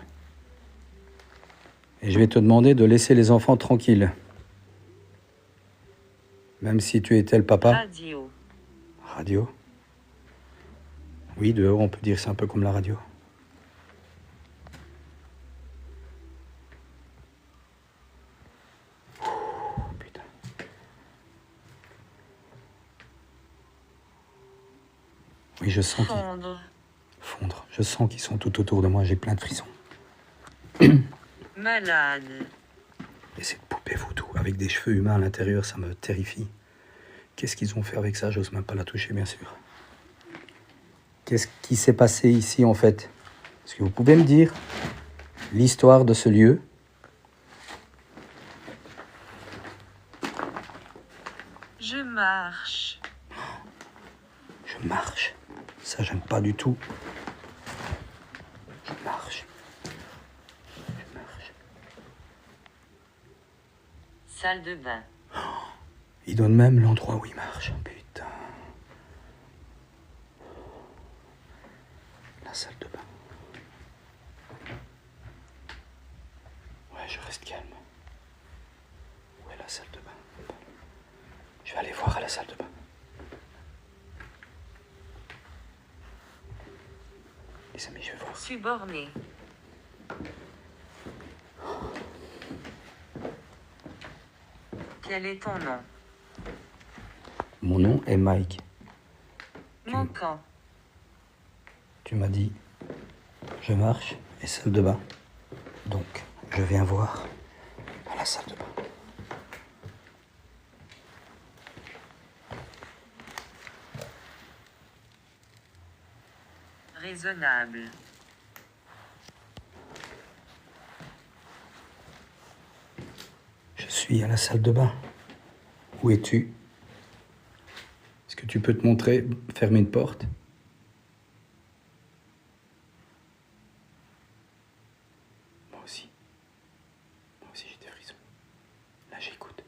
et je vais te demander de laisser les enfants tranquilles. Même si tu étais le papa. Radio. Radio? Oui, dehors, on peut dire c'est un peu comme la radio. Putain. Oui, je sens qu'ils Fondre. fondre. Je sens qu'ils sont tout autour de moi. J'ai plein de frissons. Malade. Et cette poupée voodoo avec des cheveux humains à l'intérieur, ça me terrifie. Qu'est-ce qu'ils ont fait avec ça? J'ose même pas la toucher, bien sûr. Qu'est-ce qui s'est passé ici, en fait? Est-ce que vous pouvez me dire l'histoire de ce lieu? Je marche. Je marche. Ça, j'aime pas du tout. Je marche. Je marche. Salle de bain. Il donne même l'endroit où il marche. Putain. La salle de bain. Ouais, je reste calme. Où est la salle de bain? Je vais aller voir à la salle de bain. Les amis, je vais voir. Suis borné. Quel est ton nom? Mon nom est Mike. Manquant. Tu m'as dit, je marche et salle de bain. Donc, je viens voir à la salle de bain. Raisonnable. Je suis à la salle de bain. Où es-tu? Est-ce que tu peux te montrer, fermer une porte? Moi aussi. Moi aussi j'ai des frissons. Là j'écoute.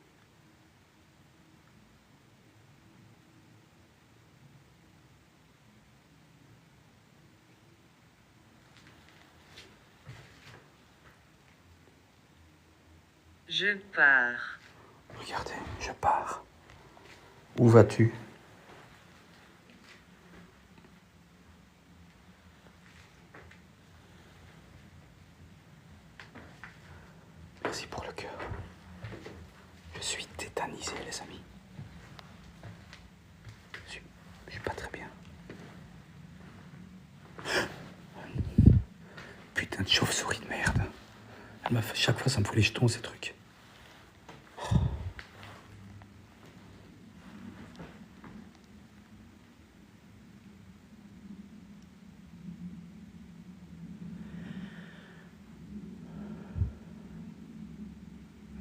Je pars. Regardez, je pars. Où vas-tu? Merci pour le cœur. Je suis tétanisé, les amis. Je suis pas très bien. Putain de chauve-souris de merde. Chaque fois, ça me fout les jetons, ces trucs.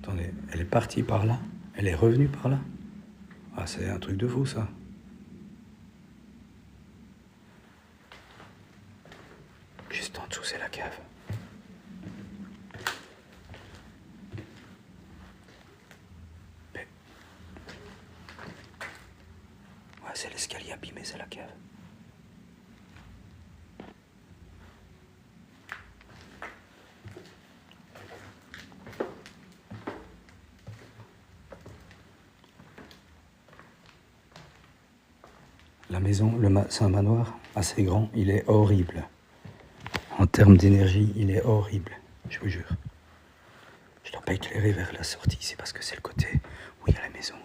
Attendez, elle est partie par là? Elle est revenue par là? Ah, c'est un truc de fou, ça. Juste en dessous, c'est la cave. Mais... ouais, c'est l'escalier abîmé, c'est la cave. La maison, c'est un manoir assez grand, il est horrible. En termes d'énergie, il est horrible, je vous jure. Je ne dois pas éclairer vers la sortie, c'est parce que c'est le côté où il y a la maison.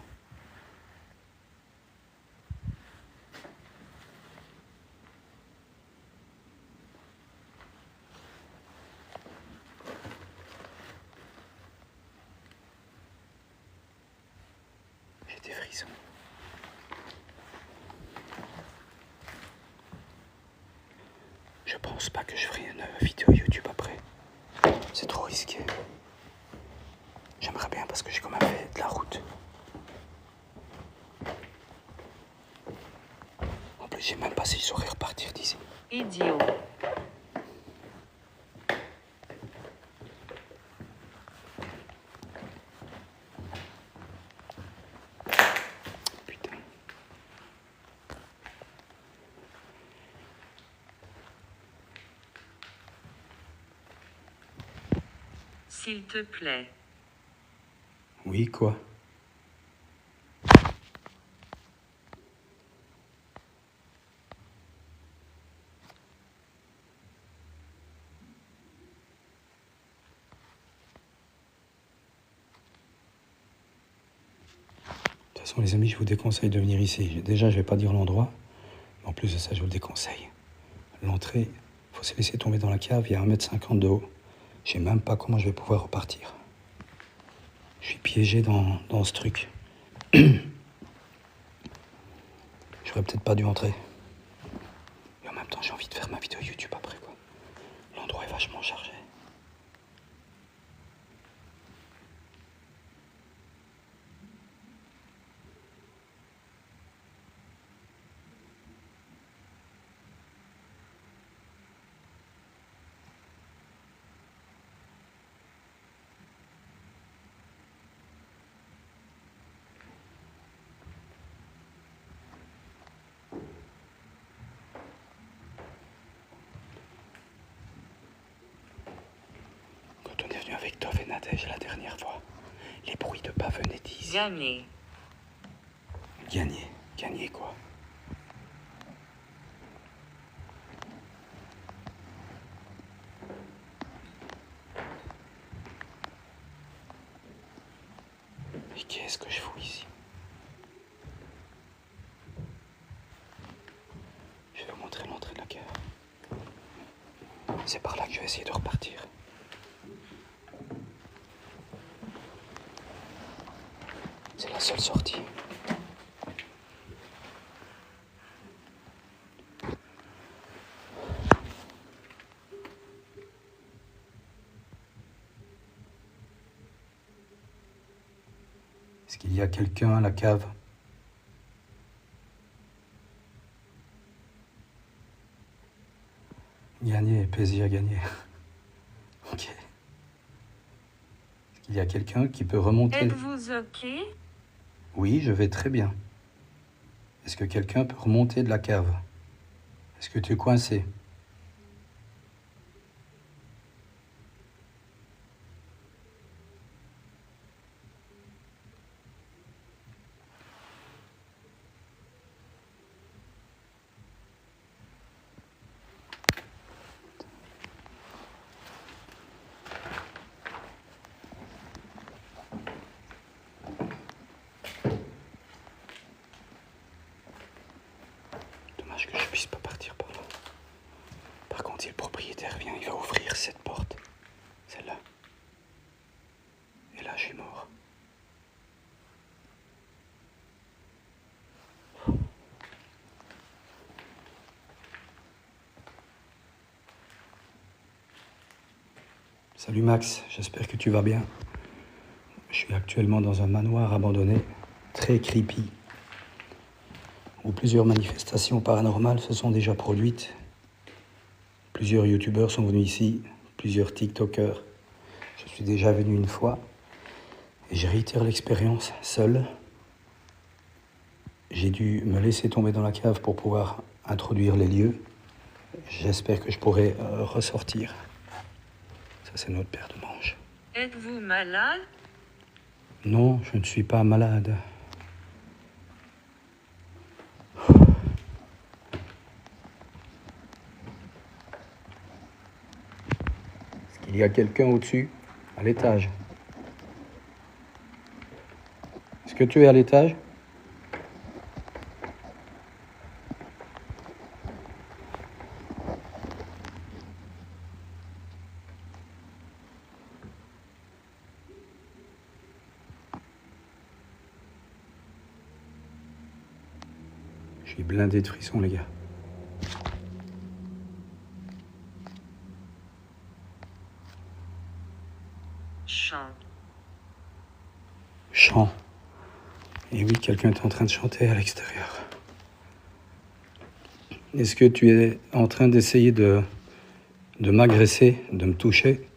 J'ai des frissons. Je pense pas que je ferai une vidéo YouTube après. C'est trop risqué. J'aimerais bien parce que j'ai quand même fait de la route. En plus, je sais même pas si je saurais repartir d'ici. Idiot. Putain. S'il te plaît. Oui, quoi? De toute façon, les amis, je vous déconseille de venir ici. Déjà, je vais pas dire l'endroit, En plus de ça, je vous le déconseille. L'entrée, faut se laisser tomber dans la cave, il y a 1,50 m de haut. Je sais même pas comment je vais pouvoir repartir. Je suis piégé dans ce truc. J'aurais peut-être pas dû entrer. Et en même temps, j'ai envie de faire ma vidéo YouTube après, quoi. L'endroit est vachement chargé. Quand on est venu avec Tov et Nadège la dernière fois, les bruits de pas venaient d'ici. Gagner. Gagner quoi. Mais qu'est-ce que je fous ici? Je vais vous montrer l'entrée de la cave. C'est par là que je vais essayer de repartir. C'est la seule sortie. Est-ce qu'il y a quelqu'un à la cave? Gagner, plaisir gagner. Ok. Est-ce qu'il y a quelqu'un qui peut remonter? Êtes-vous OK? Oui, je vais très bien. Est-ce que quelqu'un peut remonter de la cave? Est-ce que tu es coincé? Dommage que je puisse pas partir par là. Par contre, si le propriétaire vient, il va ouvrir cette porte. Celle-là. Et là, je suis mort. Salut Max, j'espère que tu vas bien. Je suis actuellement dans un manoir abandonné, très creepy, où plusieurs manifestations paranormales se sont déjà produites. Plusieurs youtubeurs sont venus ici, plusieurs tiktokers. Je suis déjà venu une fois et je réitère l'expérience seul. J'ai dû me laisser tomber dans la cave pour pouvoir introduire les lieux. J'espère que je pourrai ressortir. Ça, c'est notre paire de manches. Êtes-vous malade? Non, je ne suis pas malade. Est-ce qu'il y a quelqu'un au-dessus, à l'étage? Est-ce que tu es à l'étage? Je suis blindé de frissons, les gars. Chant. Chant. Et oui, quelqu'un est en train de chanter à l'extérieur. Est-ce que tu es en train d'essayer de m'agresser, de me toucher?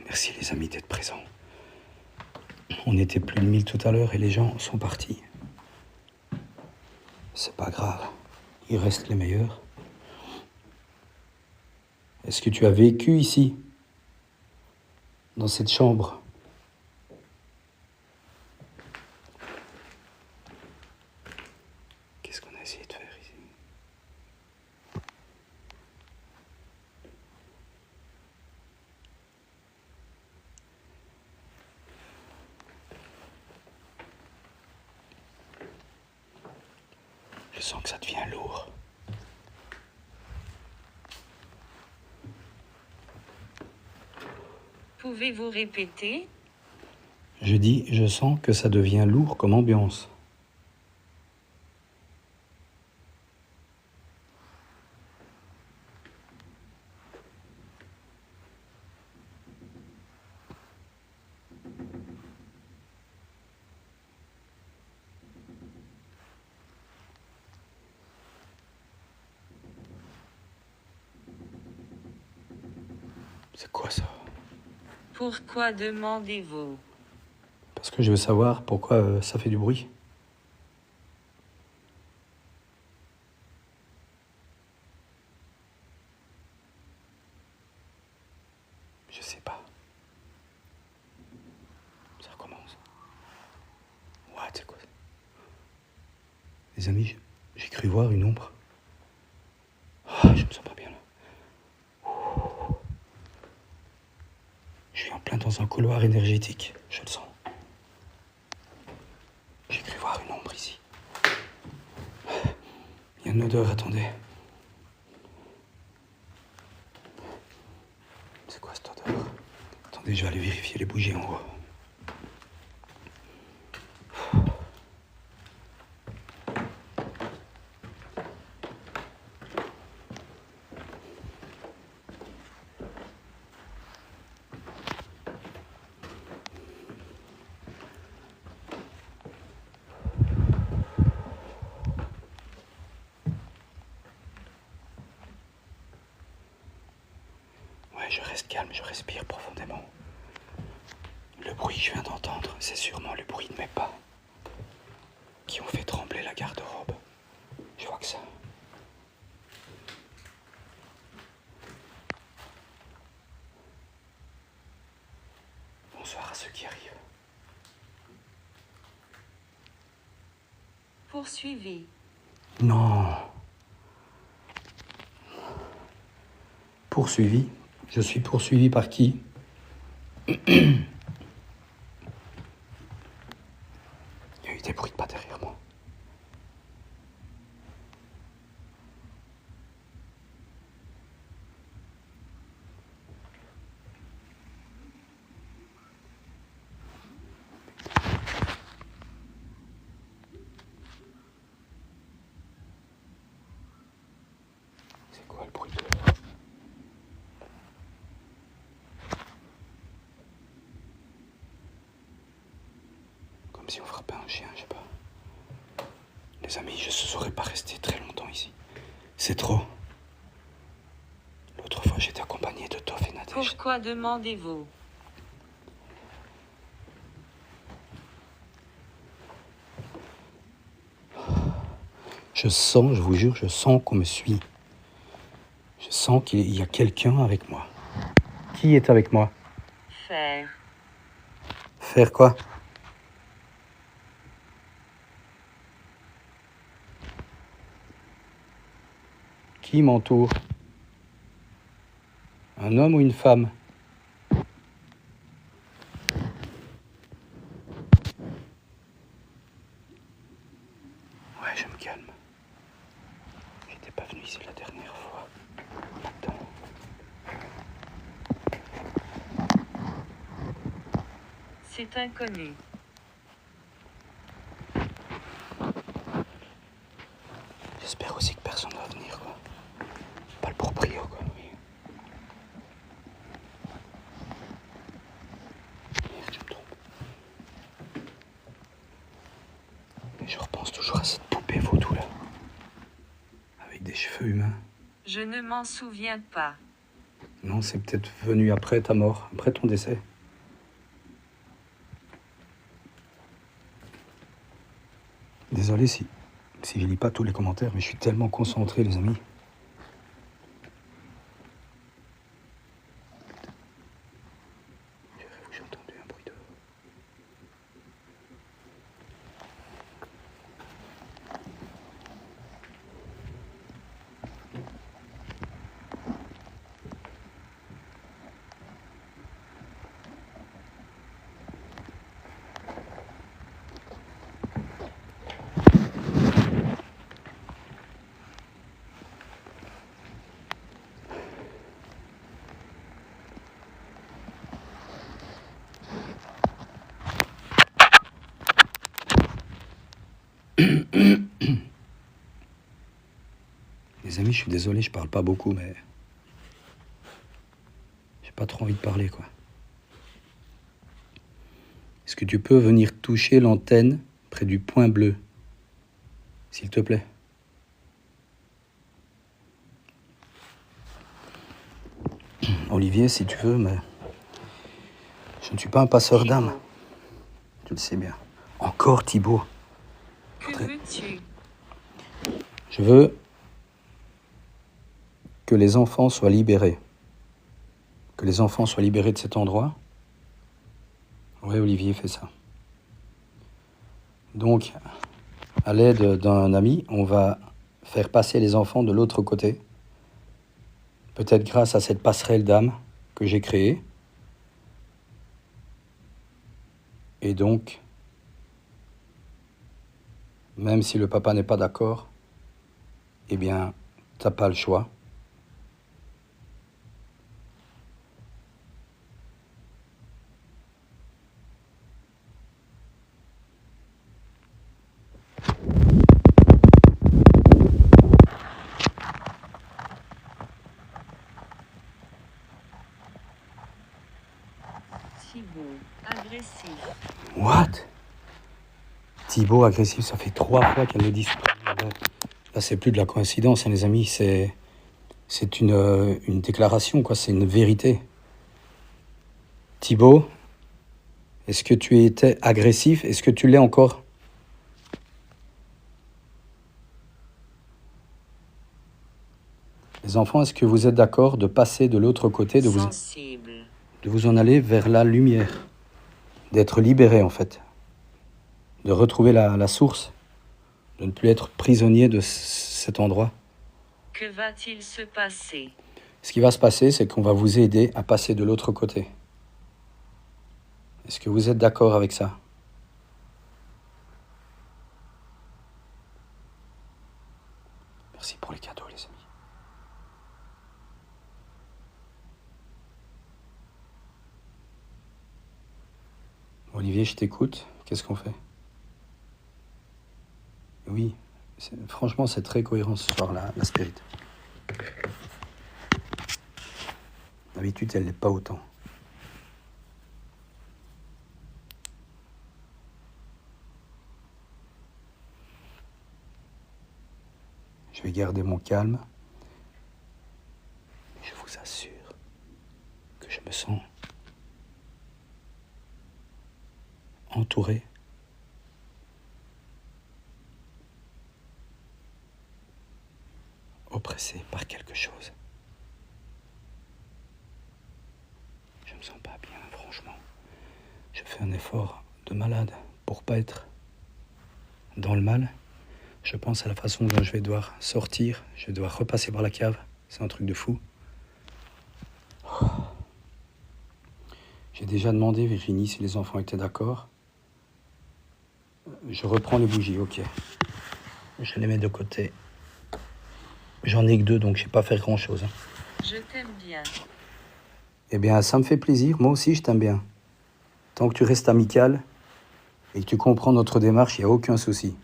Merci les amis d'être présents. On était plus de 1000 tout à l'heure et les gens sont partis. C'est pas grave, il reste les meilleurs. Est-ce que tu as vécu ici, dans cette chambre? Qu'est-ce qu'on a essayé de faire ici? Je sens que ça devient lourd. Pouvez-vous répéter? Je dis, je sens que ça devient lourd comme ambiance. C'est quoi ça? Pourquoi demandez-vous? Parce que je veux savoir pourquoi ça fait du bruit. Je sais pas. Ça recommence. What, c'est quoi ça? Les amis, j'ai cru voir une ombre. Ah, je me sens pas bien là. Je suis en plein dans un couloir énergétique, je le sens. J'ai cru voir une ombre ici. Il y a une odeur, attendez. C'est quoi cette odeur? Attendez, je vais aller vérifier les bougies en haut. Je reste calme, je respire profondément. Le bruit que je viens d'entendre, c'est sûrement le bruit de mes pas qui ont fait trembler la garde-robe. Je vois que ça. Bonsoir à ceux qui arrivent. Poursuivez. Non. Poursuivi. Je suis poursuivi par qui? Il y a eu des bruits de pas derrière moi. C'est quoi le bruit de... Comme si on frappait un chien, je sais pas. Les amis, je ne saurais pas rester très longtemps ici. C'est trop. L'autre fois, j'étais accompagné de Toff et Nadège. Pourquoi demandez-vous? Je sens, je vous jure, je sens qu'on me suit. Je sens qu'il y a quelqu'un avec moi. Qui est avec moi? Faire. Faire quoi? Qui m'entoure? Un homme ou une femme? Ouais, je me calme. J'étais pas venu ici la dernière fois. Attends. C'est inconnu. J'espère aussi que personne va venir, quoi. Pas le proprio, quoi. Oui. Merde, je me trompe. Mais je repense toujours à cette poupée vaudou, là. Avec des cheveux humains. Je ne m'en souviens pas. Non, c'est peut-être venu après ta mort, après ton décès. Désolé si je lis pas tous les commentaires, mais je suis tellement concentré, les amis. J'ai entendu un bruit de... Les amis, je suis désolé, je parle pas beaucoup, mais j'ai pas trop envie de parler, quoi. Est-ce que tu peux venir toucher l'antenne près du point bleu, s'il te plaît? Olivier, si tu veux, mais je ne suis pas un passeur d'âme. Thibaut, Tu le sais bien. Encore Thibaut. que veux-tu? Je veux que les enfants soient libérés. Que les enfants soient libérés de cet endroit. Oui, Olivier fait ça. Donc, à l'aide d'un ami, on va faire passer les enfants de l'autre côté. Peut-être grâce à cette passerelle d'âme que j'ai créée. Et donc, même si le papa n'est pas d'accord, eh bien, t'as pas le choix. Thibaut, agressif. What? Thibaut agressif, ça fait 3 fois qu'elle le dit. Là, c'est plus de la coïncidence, hein, les amis. C'est une déclaration, quoi. C'est une vérité. Thibaut, est-ce que tu étais agressif? Est-ce que tu l'es encore? Les enfants, est-ce que vous êtes d'accord de passer de l'autre côté, Sensible. de vous en aller vers la lumière? D'être libéré, en fait. De retrouver la source. De ne plus être prisonnier de cet endroit. Que va-t-il se passer? Ce qui va se passer, c'est qu'on va vous aider à passer de l'autre côté. Est-ce que vous êtes d'accord avec ça? Merci pour les cadeaux, les amis. Olivier, je t'écoute. Qu'est-ce qu'on fait? Oui, franchement, c'est très cohérent ce soir, la spirit. D'habitude, elle n'est pas autant. Je vais garder mon calme. Je vous assure que je me sens entouré. Oppressé par quelque chose. Je me sens pas bien, franchement. Je fais un effort de malade pour pas être dans le mal. Je pense à la façon dont je vais devoir sortir. Je vais devoir repasser par la cave. C'est un truc de fou. J'ai déjà demandé, Virginie, si les enfants étaient d'accord. Je reprends les bougies, ok. Je les mets de côté. J'en ai que 2, donc je ne sais pas faire grand-chose. Je t'aime bien. Eh bien, ça me fait plaisir. Moi aussi, je t'aime bien. Tant que tu restes amical et que tu comprends notre démarche, il n'y a aucun souci.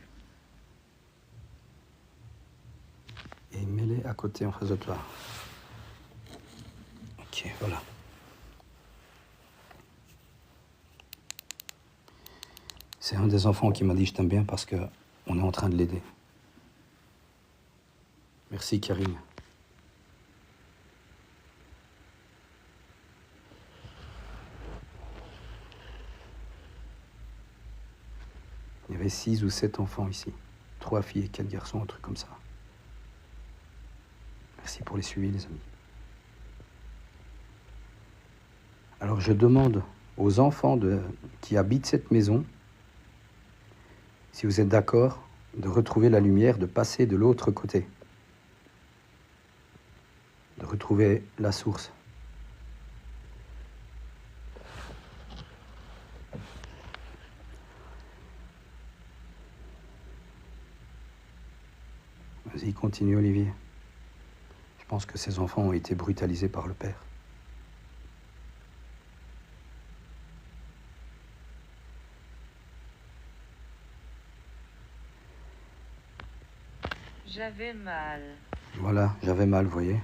Et mets-les à côté, en face de toi. Ok, voilà. C'est un des enfants qui m'a dit je t'aime bien parce qu'on est en train de l'aider. Merci, Karine. Il y avait 6 ou 7 enfants ici. 3 filles et 4 garçons, un truc comme ça. Merci pour les suivis, les amis. Alors, je demande aux enfants qui habitent cette maison, si vous êtes d'accord, de retrouver la lumière, de passer de l'autre côté. De retrouver la source. Vas-y, continue, Olivier. Je pense que ces enfants ont été brutalisés par le père. J'avais mal. Voilà, j'avais mal, vous voyez.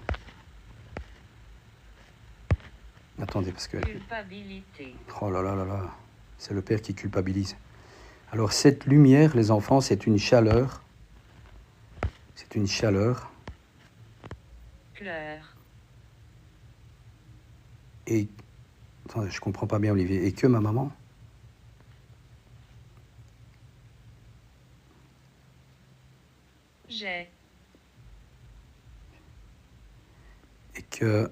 Attendez, parce que... Culpabilité. Oh là là là là, c'est le père qui culpabilise. Alors cette lumière, les enfants, c'est une chaleur. C'est une chaleur. Pleurs. Et... Attendez, je comprends pas bien, Olivier. Et que ma maman? J'ai. Et que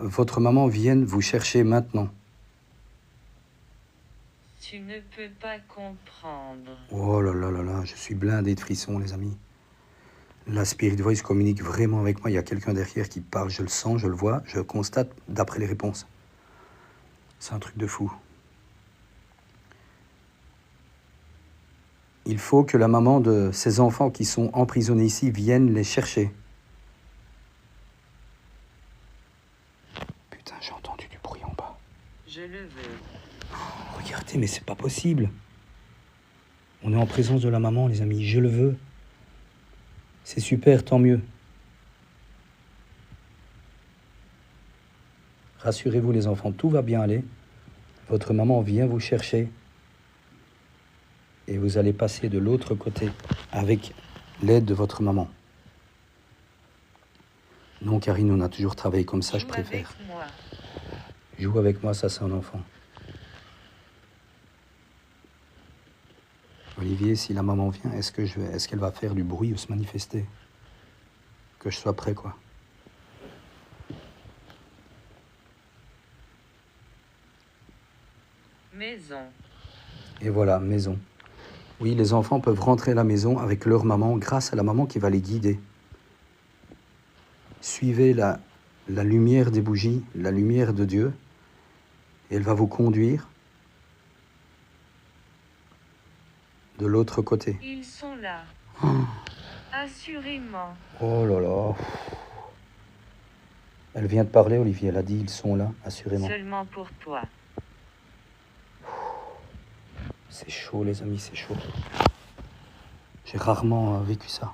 votre maman vienne vous chercher maintenant. Tu ne peux pas comprendre. Oh là là là là, je suis blindé de frissons, les amis. La Spirit Voice communique vraiment avec moi. Il y a quelqu'un derrière qui parle, je le sens, je le vois, je constate d'après les réponses. C'est un truc de fou. Il faut que la maman de ces enfants qui sont emprisonnés ici vienne les chercher. Putain, j'ai entendu du bruit en bas. Je le veux. Regardez, mais c'est pas possible. On est en présence de la maman, les amis. Je le veux. C'est super, tant mieux. Rassurez-vous, les enfants, tout va bien aller. Votre maman vient vous chercher. Et vous allez passer de l'autre côté avec l'aide de votre maman. Non, Karine, on a toujours travaillé comme ça, je préfère. Avec moi. Joue avec moi, ça c'est un enfant. Olivier, si la maman vient, est-ce qu'elle va faire du bruit ou se manifester? Que je sois prêt, quoi. Maison. Et voilà, maison. Oui, les enfants peuvent rentrer à la maison avec leur maman grâce à la maman qui va les guider. Suivez la lumière des bougies, la lumière de Dieu, et elle va vous conduire de l'autre côté. Ils sont là. Assurément. Oh là là. Elle vient de parler, Olivier, elle a dit ils sont là, assurément. Seulement pour toi. C'est chaud, les amis, c'est chaud. J'ai rarement vécu ça.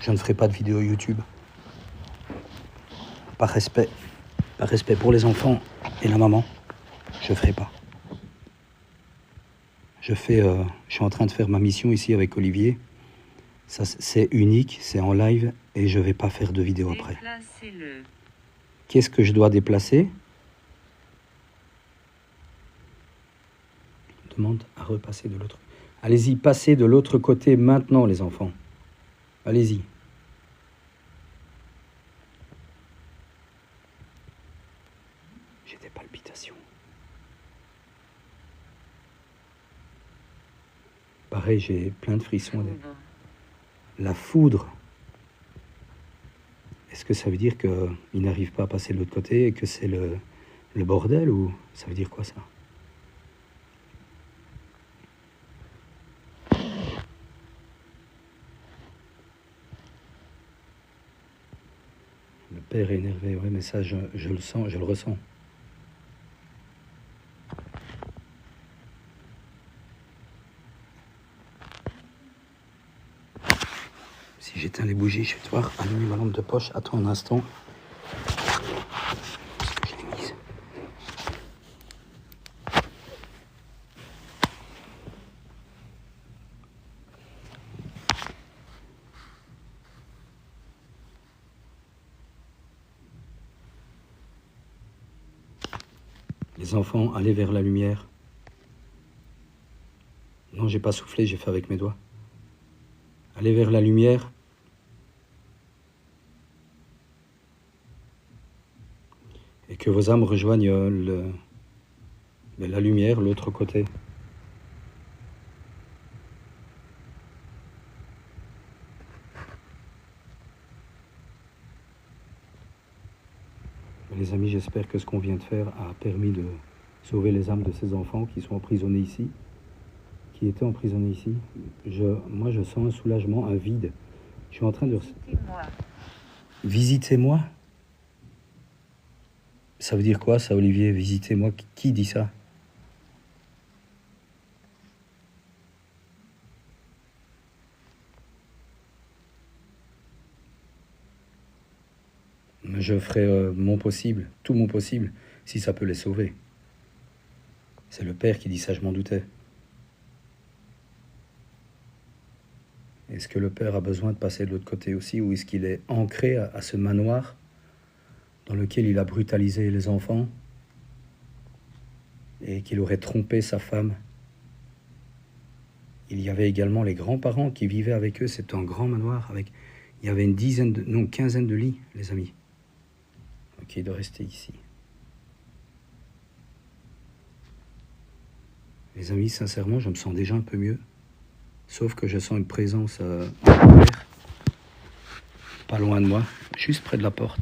Je ne ferai pas de vidéo YouTube. Par respect pour les enfants et la maman, je ne ferai pas. Je suis en train de faire ma mission ici avec Olivier. Ça, c'est unique, c'est en live et je ne vais pas faire de vidéo après. Déplacez-le. Qu'est-ce que je dois déplacer? Demande à repasser de l'autre. Allez-y, passez de l'autre côté maintenant, les enfants. Allez-y. J'ai des palpitations. Pareil, j'ai plein de frissons. La foudre. Est-ce que ça veut dire qu'il n'arrive pas à passer de l'autre côté et que c'est le bordel ou ça veut dire quoi ça? Le père est énervé, oui, mais ça je le sens, je le ressens. Si j'éteins les bougies, je vais devoir allumer ma lampe de poche. Attends un instant. Je l'ai mise. Les enfants, allez vers la lumière. Non, j'ai pas soufflé, j'ai fait avec mes doigts. Allez vers la lumière. Et que vos âmes rejoignent la lumière, l'autre côté. Les amis, j'espère que ce qu'on vient de faire a permis de sauver les âmes de ces enfants qui sont emprisonnés ici, qui étaient emprisonnés ici. Moi, je sens un soulagement, un vide. Je suis en train de... Visitez-moi. Visitez-moi? Ça veut dire quoi, ça, Olivier? Visitez-moi? Qui dit ça? Je ferai mon possible, tout mon possible, si ça peut les sauver. C'est le père qui dit ça, je m'en doutais. Est-ce que le père a besoin de passer de l'autre côté aussi, ou est-ce qu'il est ancré à ce manoir dans lequel il a brutalisé les enfants et qu'il aurait trompé sa femme? Il y avait également les grands-parents qui vivaient avec eux. C'était un grand manoir avec... Il y avait une quinzaine de lits, les amis. Ok, il doit rester ici. Les amis, sincèrement, je me sens déjà un peu mieux. Sauf que je sens une présence pas loin de moi, juste près de la porte.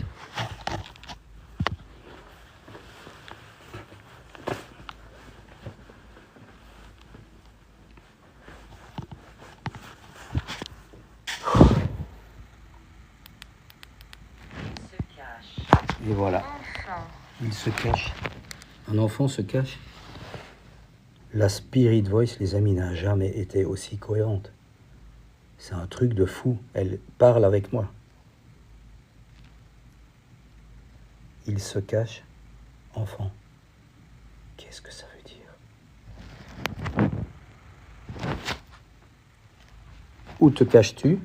Se cache. Et voilà, Enfant. il se cache. Un enfant se cache. La Spirit Voice, les amis, n'a jamais été aussi cohérente. C'est un truc de fou. Elle parle avec moi. Il se cache, enfant. Qu'est-ce que ça veut dire? Où te caches-tu?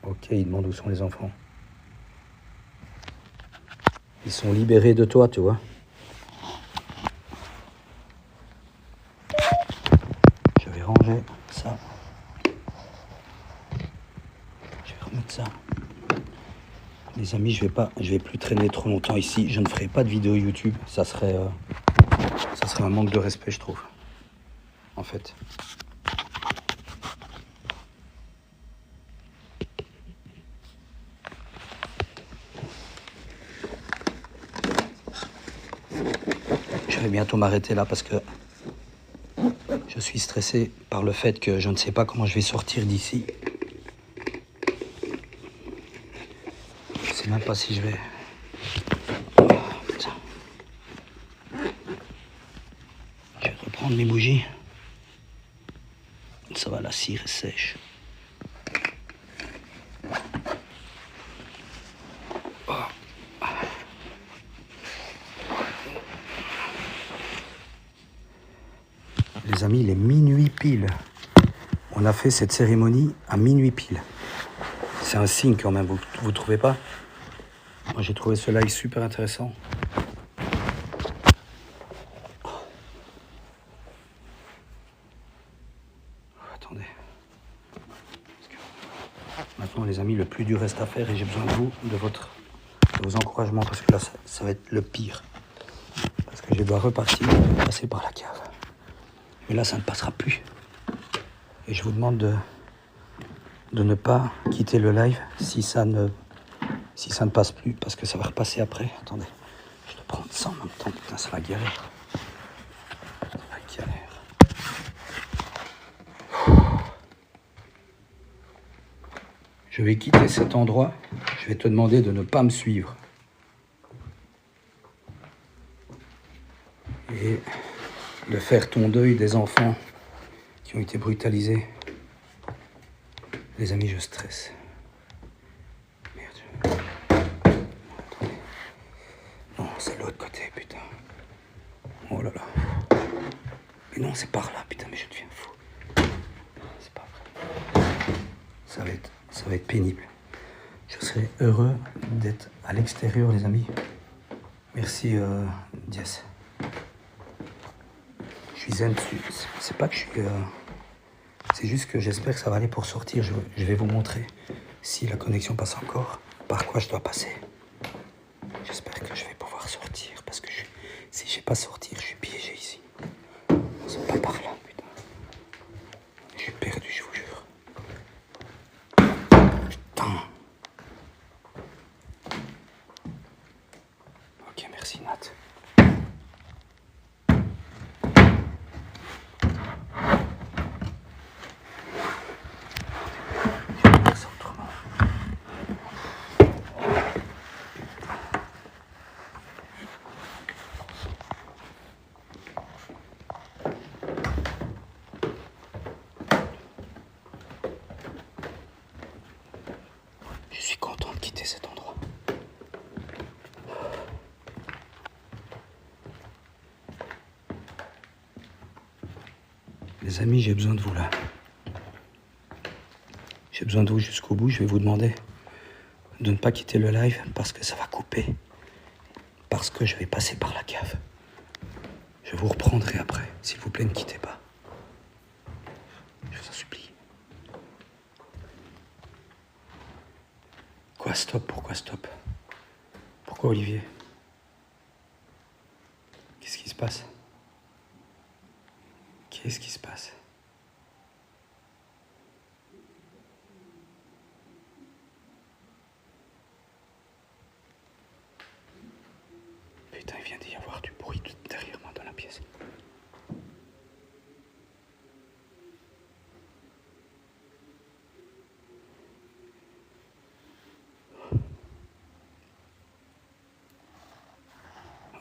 Ok, il demande où sont les enfants. Ils sont libérés de toi, tu vois. Je vais ranger ça. Je vais remettre ça. Les amis, je vais plus traîner trop longtemps ici. Je ne ferai pas de vidéo YouTube. Ça serait un manque de respect, je trouve. En fait. Je vais bientôt m'arrêter là parce que je suis stressé par le fait que je ne sais pas comment je vais sortir d'ici. Je sais même pas si je vais... Oh, putain. Je vais reprendre mes bougies. Ça va, la cire est sèche. Les amis, il est minuit pile. On a fait cette cérémonie à minuit pile. C'est un signe quand même, vous trouvez pas? Moi j'ai trouvé ce live super intéressant. Oh, attendez. Maintenant les amis, le plus dur reste à faire et j'ai besoin de vous, de vos encouragements parce que là ça va être le pire. Parce que je dois repartir et passer par la cave. Mais là, ça ne passera plus. Et je vous demande de ne pas quitter le live si ça ne passe plus, parce que ça va repasser après. Attendez, je dois prendre ça en même temps. Putain, c'est la galère. C'est la galère. Je vais quitter cet endroit. Je vais te demander de ne pas me suivre. Et de faire ton deuil des enfants qui ont été brutalisés. Les amis, je stresse. Merde. Attendez. Non, c'est l'autre côté, putain. Oh là là. Mais non, c'est par là, putain, mais je deviens fou. C'est pas vrai. Ça va être pénible. Je serai heureux d'être à l'extérieur, les amis. Merci, Diaz. Je suis zen dessus. C'est pas que je suis... c'est juste que j'espère que ça va aller pour sortir. Je vais vous montrer si la connexion passe encore, par quoi je dois passer. J'espère que je vais pouvoir sortir, parce que si je ne sais pas sortir, je suis piégé ici. C'est pas par là, putain. Je suis perdu, je vous jure. Putain. Ok, merci Nat. Les amis, j'ai besoin de vous là. J'ai besoin de vous jusqu'au bout. Je vais vous demander de ne pas quitter le live parce que ça va couper. Parce que je vais passer par la cave. Je vous reprendrai après. S'il vous plaît, ne quittez pas. Je vous en supplie. Quoi, stop? Pourquoi stop? Pourquoi Olivier? Qu'est-ce qui se passe? Qu'est-ce qui se passe? Putain, il vient d'y avoir du bruit derrière moi dans la pièce.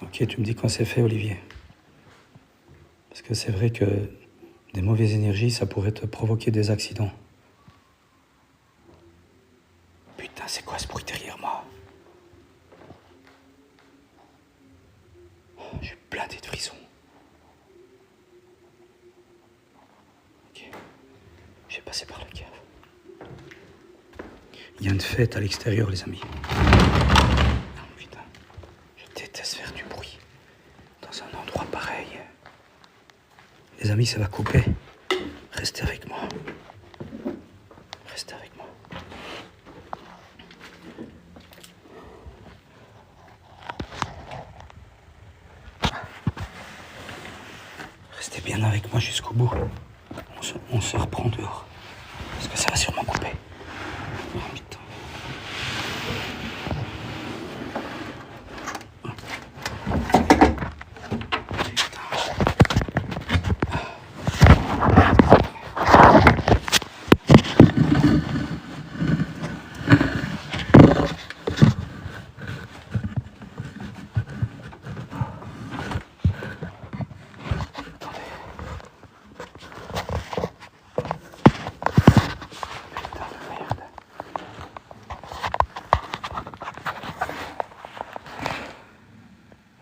Ok, tu me dis quand c'est fait, Olivier. Parce que c'est vrai que des mauvaises énergies, ça pourrait te provoquer des accidents. Putain, c'est quoi ce bruit derrière moi? Je suis blindé de frissons. Ok, je vais passer par la cave. Il y a une fête à l'extérieur, les amis. Oh, putain, je déteste faire du bruit dans un endroit pareil. Les amis, ça va couper. Restez avec moi. Restez avec moi. Restez bien avec moi jusqu'au bout. On se reprend dehors. Parce que ça va sûrement couper. Oh, putain.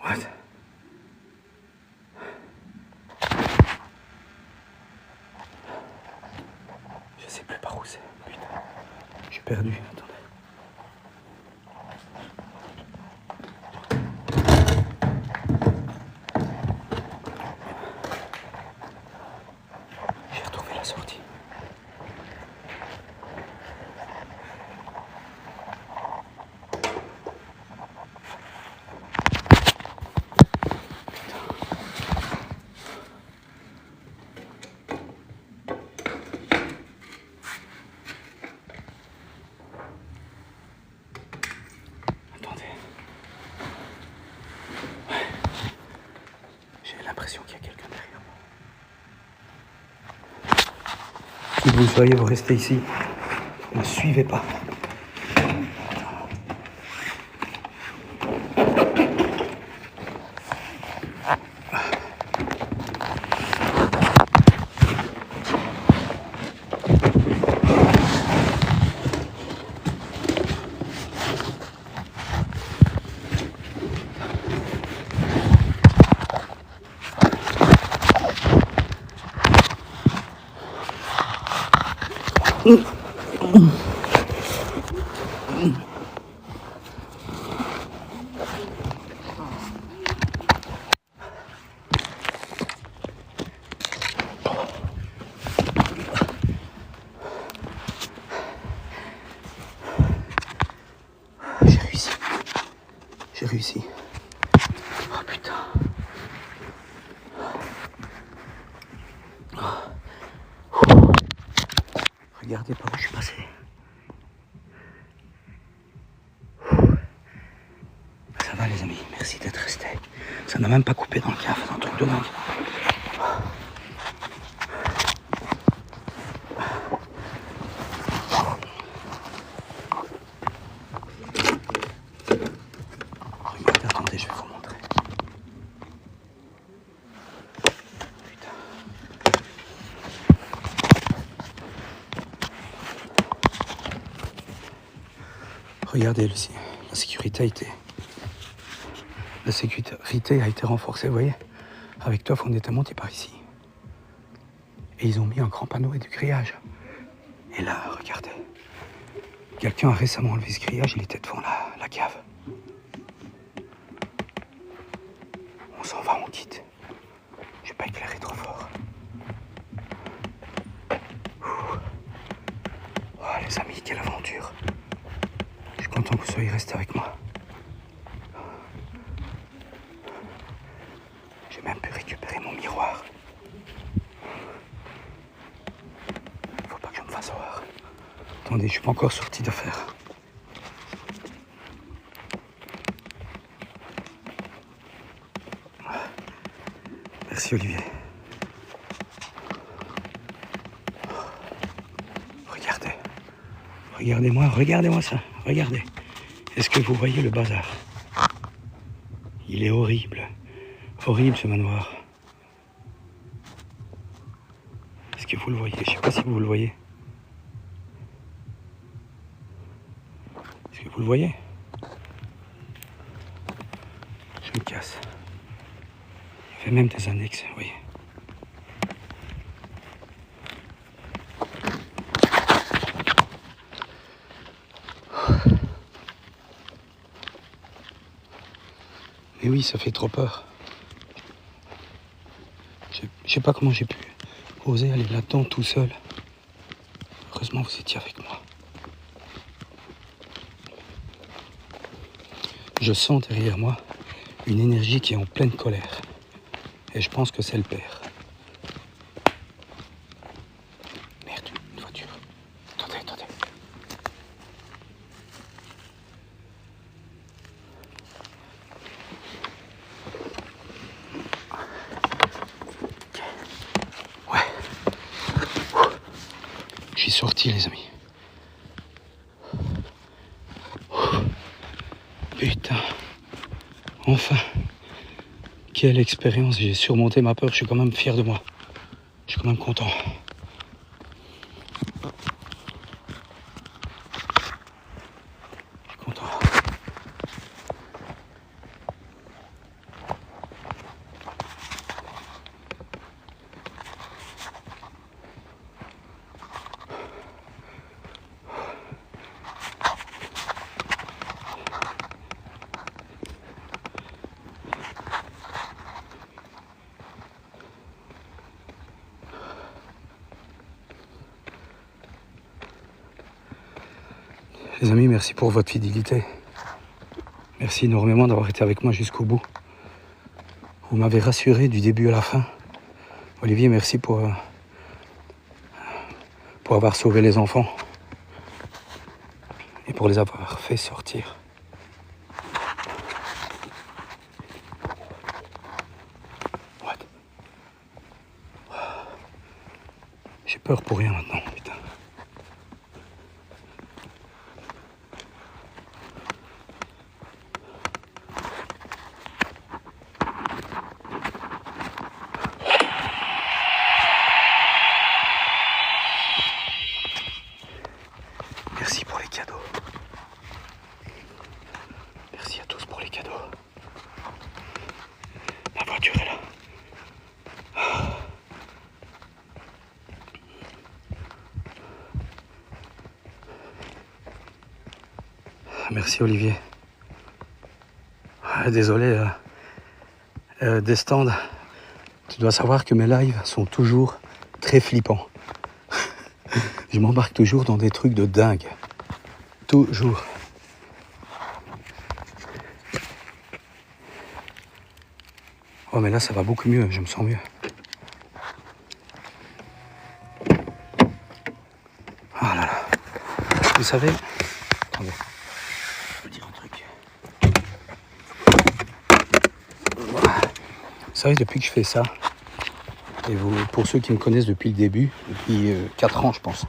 What? Je sais plus par où c'est. Putain. Je suis perdu. Attendez. J'ai retrouvé la sortie. Attendez. Ouais. J'ai l'impression qu'il y a quelqu'un derrière moi. Qui que vous soyez, vous restez ici. Ne suivez pas. J'ai réussi. J'ai réussi. Oh putain. Regardez par où je suis passé. Ça va les amis, merci d'être restés. Ça n'a même pas coupé dans le cave, c'est un truc de dingue. Regardez, attendez, je vais vous montrer. Putain. Regardez, Lucie, la sécurité a été renforcée, vous voyez. Avec Toff, on était monté par ici. Et ils ont mis un grand panneau et du grillage. Et là, regardez. Quelqu'un a récemment enlevé ce grillage, il était devant la cave. On s'en va, on quitte. Je vais pas éclairer trop fort. Oh, les amis, quelle aventure. Je suis content que vous soyez restés avec moi. J'ai même pu récupérer mon miroir. Faut pas que je me fasse voir. Attendez, je suis pas encore sorti d'affaire. Merci Olivier. Regardez. Regardez-moi ça. Regardez. Est-ce que vous voyez le bazar? Il est horrible. Horrible ce manoir. Est-ce que vous le voyez? Je sais pas si vous le voyez. Est-ce que vous le voyez? Je me casse. Il y avait même des annexes, vous voyez. Mais oui, ça fait trop peur. Je sais pas comment j'ai pu oser aller là-dedans tout seul. Heureusement, vous étiez avec moi. Je sens derrière moi une énergie qui est en pleine colère. Et je pense que c'est le père. Merde, une voiture. Attendez. Ouais. Je suis sorti, les amis. Putain. Enfin. Quelle expérience. J'ai surmonté ma peur. Je suis quand même fier de moi. Je suis quand même content. Je suis content. Les amis, merci pour votre fidélité. Merci énormément d'avoir été avec moi jusqu'au bout. Vous m'avez rassuré du début à la fin. Olivier, merci pour avoir sauvé les enfants et pour les avoir fait sortir. What? J'ai peur pour rien maintenant, putain. Merci pour les cadeaux. Merci à tous pour les cadeaux. La voiture est là. Merci Olivier. Désolé, des stands. Tu dois savoir que mes lives sont toujours très flippants. Je m'embarque toujours dans des trucs de dingue. Toujours. Oh mais là ça va beaucoup mieux, je me sens mieux. Ah là là. Vous savez... Attendez. Je vais vous dire un truc. Vous savez, depuis que je fais ça, et vous, pour ceux qui me connaissent depuis le début, depuis 4 ans je pense,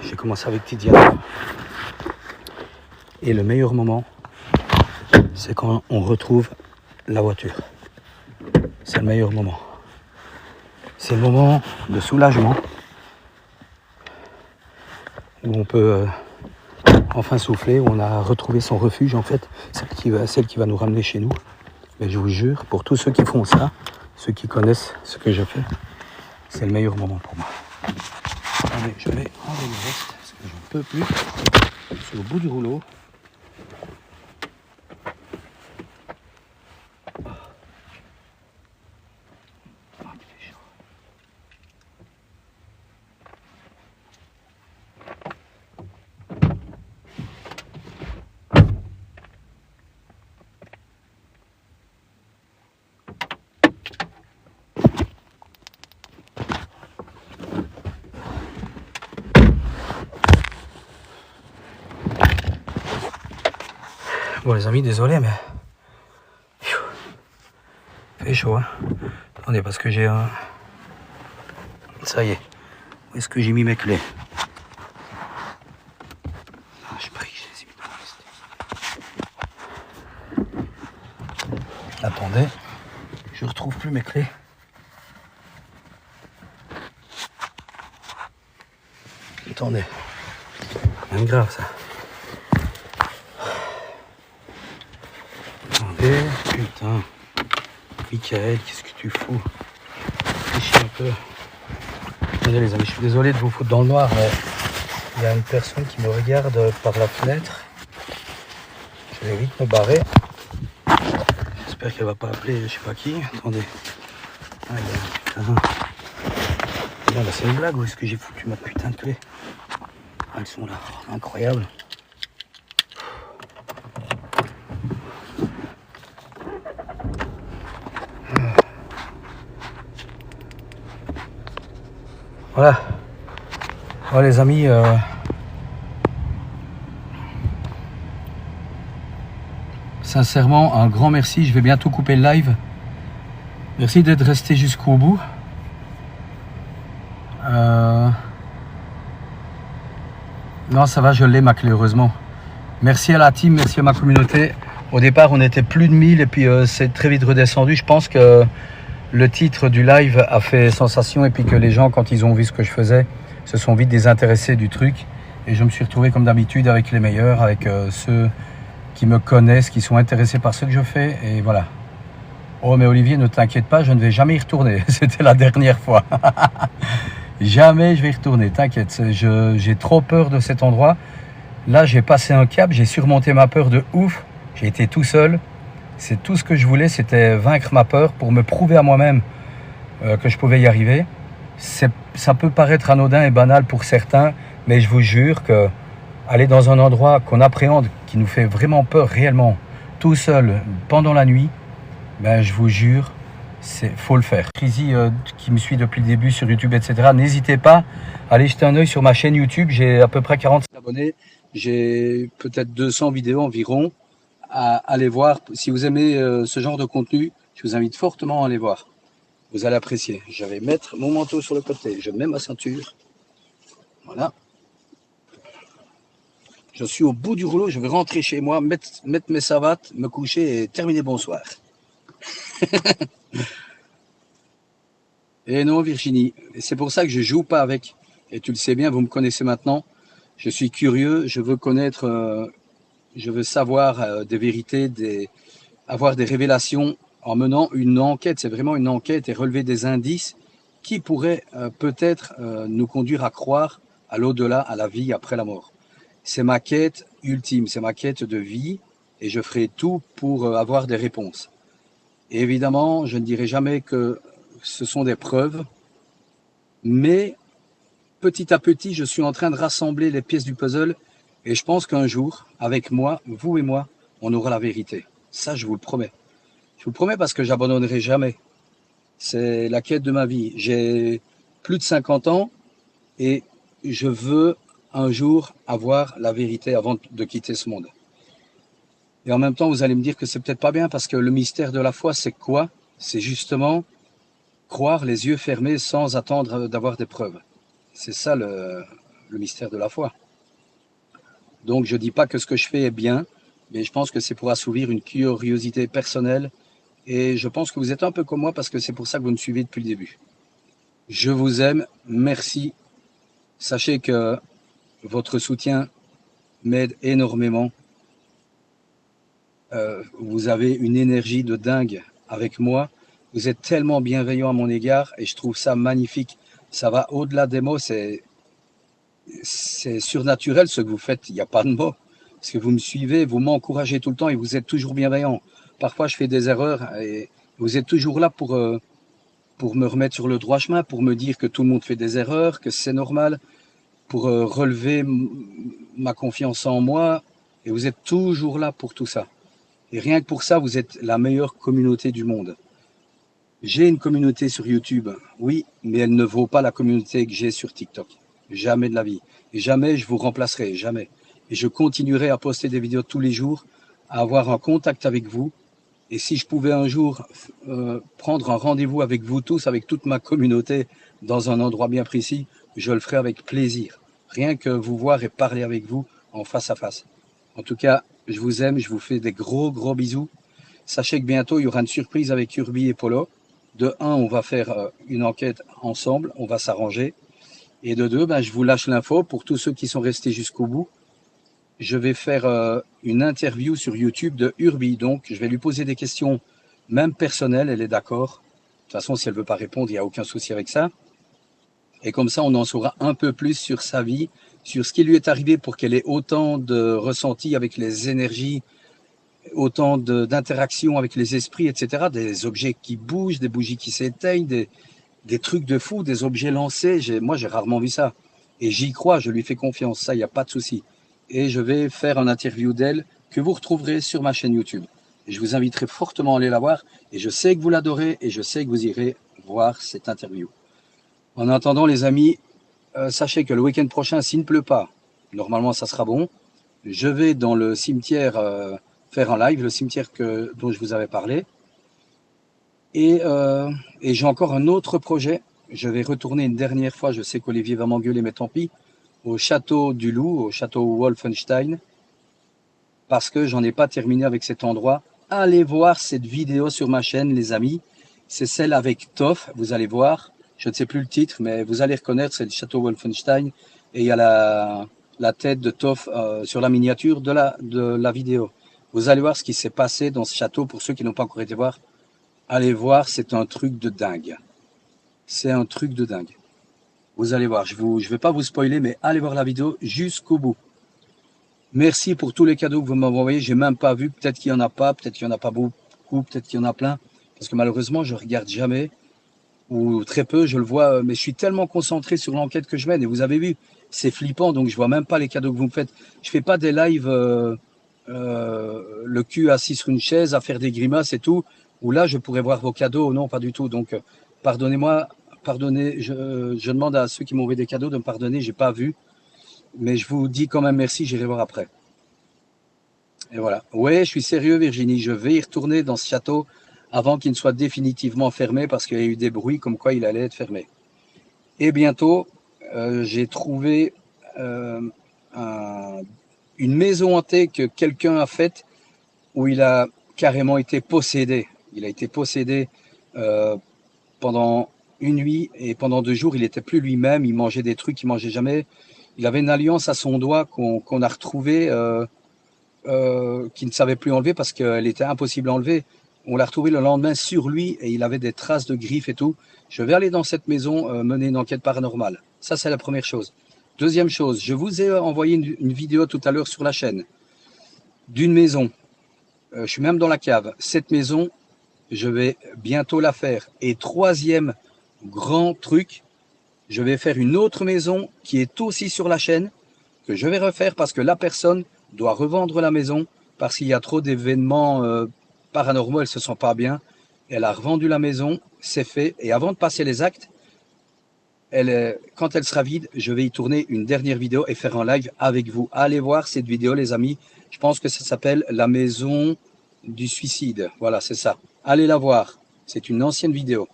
j'ai commencé avec Tidiane. Et le meilleur moment, c'est quand on retrouve la voiture. C'est le meilleur moment. C'est le moment de soulagement où on peut enfin souffler, où on a retrouvé son refuge en fait, celle qui va nous ramener chez nous. Mais je vous jure, pour tous ceux qui font ça, ceux qui connaissent ce que je fais, c'est le meilleur moment pour moi. Allez, je vais enlever le reste parce que j'en peux plus. Je suis au bout du rouleau. Bon les amis, désolé mais il fait chaud hein. Attendez parce que j'ai un... Ça y est. Où est-ce que j'ai mis mes clés? Ah, je prie, je les ai mis dans la liste. Attendez, je retrouve plus mes clés. Attendez, rien de grave ça. Attendez, putain. Michael, qu'est-ce que tu fous? Réfléchis un peu. Attendez les amis, je suis désolé de vous foutre dans le noir, mais il y a une personne qui me regarde par la fenêtre. Je vais vite me barrer. J'espère qu'elle va pas appeler je sais pas qui. Attendez. Aïe, putain. Là, c'est une blague ou est-ce que j'ai foutu ma putain de clé? Ah, elles sont là, incroyable. Voilà. Voilà les amis. Sincèrement, un grand merci. Je vais bientôt couper le live. Merci d'être resté jusqu'au bout. Non, ça va, je l'ai ma clé, heureusement. Merci à la team, merci à ma communauté. Au départ, on était plus de 1000 et puis c'est très vite redescendu. Je pense que le titre du live a fait sensation et puis que les gens, quand ils ont vu ce que je faisais, se sont vite désintéressés du truc. Et je me suis retrouvé comme d'habitude avec les meilleurs, avec ceux qui me connaissent, qui sont intéressés par ce que je fais. Et voilà. Oh, mais Olivier, ne t'inquiète pas, je ne vais jamais y retourner. C'était la dernière fois. Jamais je vais y retourner, t'inquiète. J'ai trop peur de cet endroit. Là, j'ai passé un cap, j'ai surmonté ma peur de ouf. J'ai été tout seul. C'est tout ce que je voulais, c'était vaincre ma peur pour me prouver à moi-même que je pouvais y arriver. Ça peut paraître anodin et banal pour certains, mais je vous jure que aller dans un endroit qu'on appréhende, qui nous fait vraiment peur réellement, tout seul, pendant la nuit, ben, je vous jure, faut le faire. Crazy qui me suit depuis le début sur YouTube, etc. N'hésitez pas à aller jeter un œil sur ma chaîne YouTube. J'ai à peu près 45 abonnés. J'ai peut-être 200 vidéos environ à aller voir. Si vous aimez ce genre de contenu, je vous invite fortement à aller voir. Vous allez apprécier. Je vais mettre mon manteau sur le côté. Je mets ma ceinture. Voilà. Je suis au bout du rouleau. Je vais rentrer chez moi, mettre mes savates, me coucher et terminer bonsoir. Et non Virginie, c'est pour ça que je joue pas avec. Et tu le sais bien, vous me connaissez maintenant. Je suis curieux, je veux connaître, je veux savoir des vérités, avoir des révélations en menant une enquête. C'est vraiment une enquête et relever des indices qui pourraient peut-être nous conduire à croire à l'au-delà, à la vie après la mort. C'est ma quête ultime, c'est ma quête de vie et je ferai tout pour avoir des réponses. Et évidemment, je ne dirai jamais que ce sont des preuves, mais petit à petit, je suis en train de rassembler les pièces du puzzle et je pense qu'un jour, avec moi, vous et moi, on aura la vérité. Ça, je vous le promets. Je vous le promets parce que j'abandonnerai jamais. C'est la quête de ma vie. J'ai plus de 50 ans et je veux un jour avoir la vérité avant de quitter ce monde. Et en même temps, vous allez me dire que c'est peut-être pas bien parce que le mystère de la foi, c'est quoi? C'est justement croire les yeux fermés sans attendre d'avoir des preuves. C'est ça le mystère de la foi. Donc je dis pas que ce que je fais est bien, mais je pense que c'est pour assouvir une curiosité personnelle et je pense que vous êtes un peu comme moi parce que c'est pour ça que vous me suivez depuis le début. Je vous aime, merci. Sachez que votre soutien m'aide énormément. Vous avez une énergie de dingue avec moi Vous êtes tellement bienveillant à mon égard et je trouve ça magnifique. Ça va au-delà des mots, c'est surnaturel ce que vous faites, il n'y a pas de mots. Parce que vous me suivez, vous m'encouragez tout le temps et vous êtes toujours bienveillant. Parfois je fais des erreurs et vous êtes toujours là pour me remettre sur le droit chemin, pour me dire que tout le monde fait des erreurs, que c'est normal, pour relever ma confiance en moi. Et vous êtes toujours là pour tout ça. Et rien que pour ça, vous êtes la meilleure communauté du monde. J'ai une communauté sur YouTube, oui, mais elle ne vaut pas la communauté que j'ai sur TikTok. Jamais de la vie. Et jamais je vous remplacerai, jamais. Et je continuerai à poster des vidéos tous les jours, à avoir un contact avec vous. Et si je pouvais un jour prendre un rendez-vous avec vous tous, avec toute ma communauté, dans un endroit bien précis, je le ferai avec plaisir. Rien que vous voir et parler avec vous en face à face. En tout cas, je vous aime, je vous fais des gros bisous. Sachez que bientôt, il y aura une surprise avec Urbi et Polo. De 1, on va faire une enquête ensemble, on va s'arranger. Et de 2, je vous lâche l'info pour tous ceux qui sont restés jusqu'au bout. Je vais faire une interview sur YouTube de Urbi. Donc, je vais lui poser des questions, même personnelles, elle est d'accord. De toute façon, si elle ne veut pas répondre, il n'y a aucun souci avec ça. Et comme ça, on en saura un peu plus sur sa vie, sur ce qui lui est arrivé pour qu'elle ait autant de ressentis avec les énergies, autant d'interactions avec les esprits, etc. Des objets qui bougent, des bougies qui s'éteignent, des trucs de fou, des objets lancés. Moi, j'ai rarement vu ça. Et j'y crois, je lui fais confiance, ça, il n'y a pas de souci. Et je vais faire une interview d'elle que vous retrouverez sur ma chaîne YouTube. Et je vous inviterai fortement à aller la voir. Et je sais que vous l'adorez et je sais que vous irez voir cette interview. En attendant, les amis, sachez que le week-end prochain, s'il ne pleut pas, normalement, ça sera bon. Je vais dans le cimetière faire un live, le cimetière dont je vous avais parlé. Et j'ai encore un autre projet. Je vais retourner une dernière fois, je sais qu'Olivier va m'engueuler, mais tant pis, au château du Loup, au château Wolfenstein, parce que j'en ai pas terminé avec cet endroit. Allez voir cette vidéo sur ma chaîne, les amis. C'est celle avec Toff, vous allez voir. Je ne sais plus le titre, mais vous allez reconnaître, c'est le château Wolfenstein. Et il y a la tête de Toff sur la miniature de la vidéo. Vous allez voir ce qui s'est passé dans ce château. Pour ceux qui n'ont pas encore été voir, allez voir, c'est un truc de dingue. C'est un truc de dingue. Vous allez voir, je vais pas vous spoiler, mais allez voir la vidéo jusqu'au bout. Merci pour tous les cadeaux que vous m'avez envoyés. J'ai même pas vu, peut-être qu'il y en a pas, peut-être qu'il y en a pas beaucoup, peut-être qu'il y en a plein. Parce que malheureusement, je regarde jamais, ou très peu, je le vois, mais je suis tellement concentré sur l'enquête que je mène. Et vous avez vu, c'est flippant, donc je vois même pas les cadeaux que vous me faites. Je fais pas des lives le cul assis sur une chaise à faire des grimaces et tout, où là je pourrais voir vos cadeaux. Non, pas du tout. Donc pardonnez-moi, je demande à ceux qui m'ont envoyé des cadeaux de me pardonner, j'ai pas vu. Mais je vous dis quand même merci, j'irai voir après. Et voilà. Ouais, je suis sérieux Virginie, je vais y retourner dans ce château avant qu'il ne soit définitivement fermé parce qu'il y a eu des bruits comme quoi il allait être fermé. Et bientôt, j'ai trouvé une maison hantée que quelqu'un a faite où il a carrément été possédé. Il a été possédé pendant une nuit et pendant 2 jours, il n'était plus lui-même, il mangeait des trucs qu'il ne mangeait jamais. Il avait une alliance à son doigt qu'on a retrouvée, qu'il ne savait plus enlever parce qu'elle était impossible à enlever. On l'a retrouvé le lendemain sur lui et il avait des traces de griffes et tout. Je vais aller dans cette maison mener une enquête paranormale. Ça, c'est la première chose. Deuxième chose, je vous ai envoyé une vidéo tout à l'heure sur la chaîne d'une maison. Je suis même dans la cave. Cette maison, je vais bientôt la faire. Et troisième grand truc, je vais faire une autre maison qui est aussi sur la chaîne, que je vais refaire parce que la personne doit revendre la maison parce qu'il y a trop d'événements paranormaux, elle se sent pas bien. Elle a revendu la maison, c'est fait. Et avant de passer les actes, quand elle sera vide, je vais y tourner une dernière vidéo et faire un live avec vous. Allez voir cette vidéo, les amis. Je pense que ça s'appelle La maison du suicide. Voilà, c'est ça. Allez la voir. C'est une ancienne vidéo.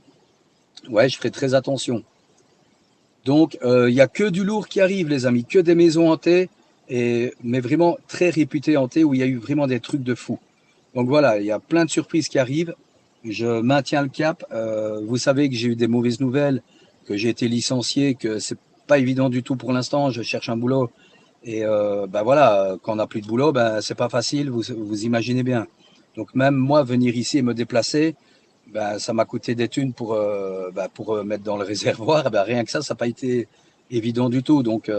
Ouais, je ferai très attention. Donc, il n'y a que du lourd qui arrive, les amis. Que des maisons hantées, mais vraiment très réputées hantées, où il y a eu vraiment des trucs de fou. Donc voilà, il y a plein de surprises qui arrivent. Je maintiens le cap. Vous savez que j'ai eu des mauvaises nouvelles, que j'ai été licencié, que c'est pas évident du tout pour l'instant. Je cherche un boulot. Et voilà, quand on n'a plus de boulot, c'est pas facile, vous imaginez bien. Donc même moi, venir ici et me déplacer, ben, ça m'a coûté des thunes pour mettre dans le réservoir. Ben, rien que ça n'a pas été évident du tout. Donc,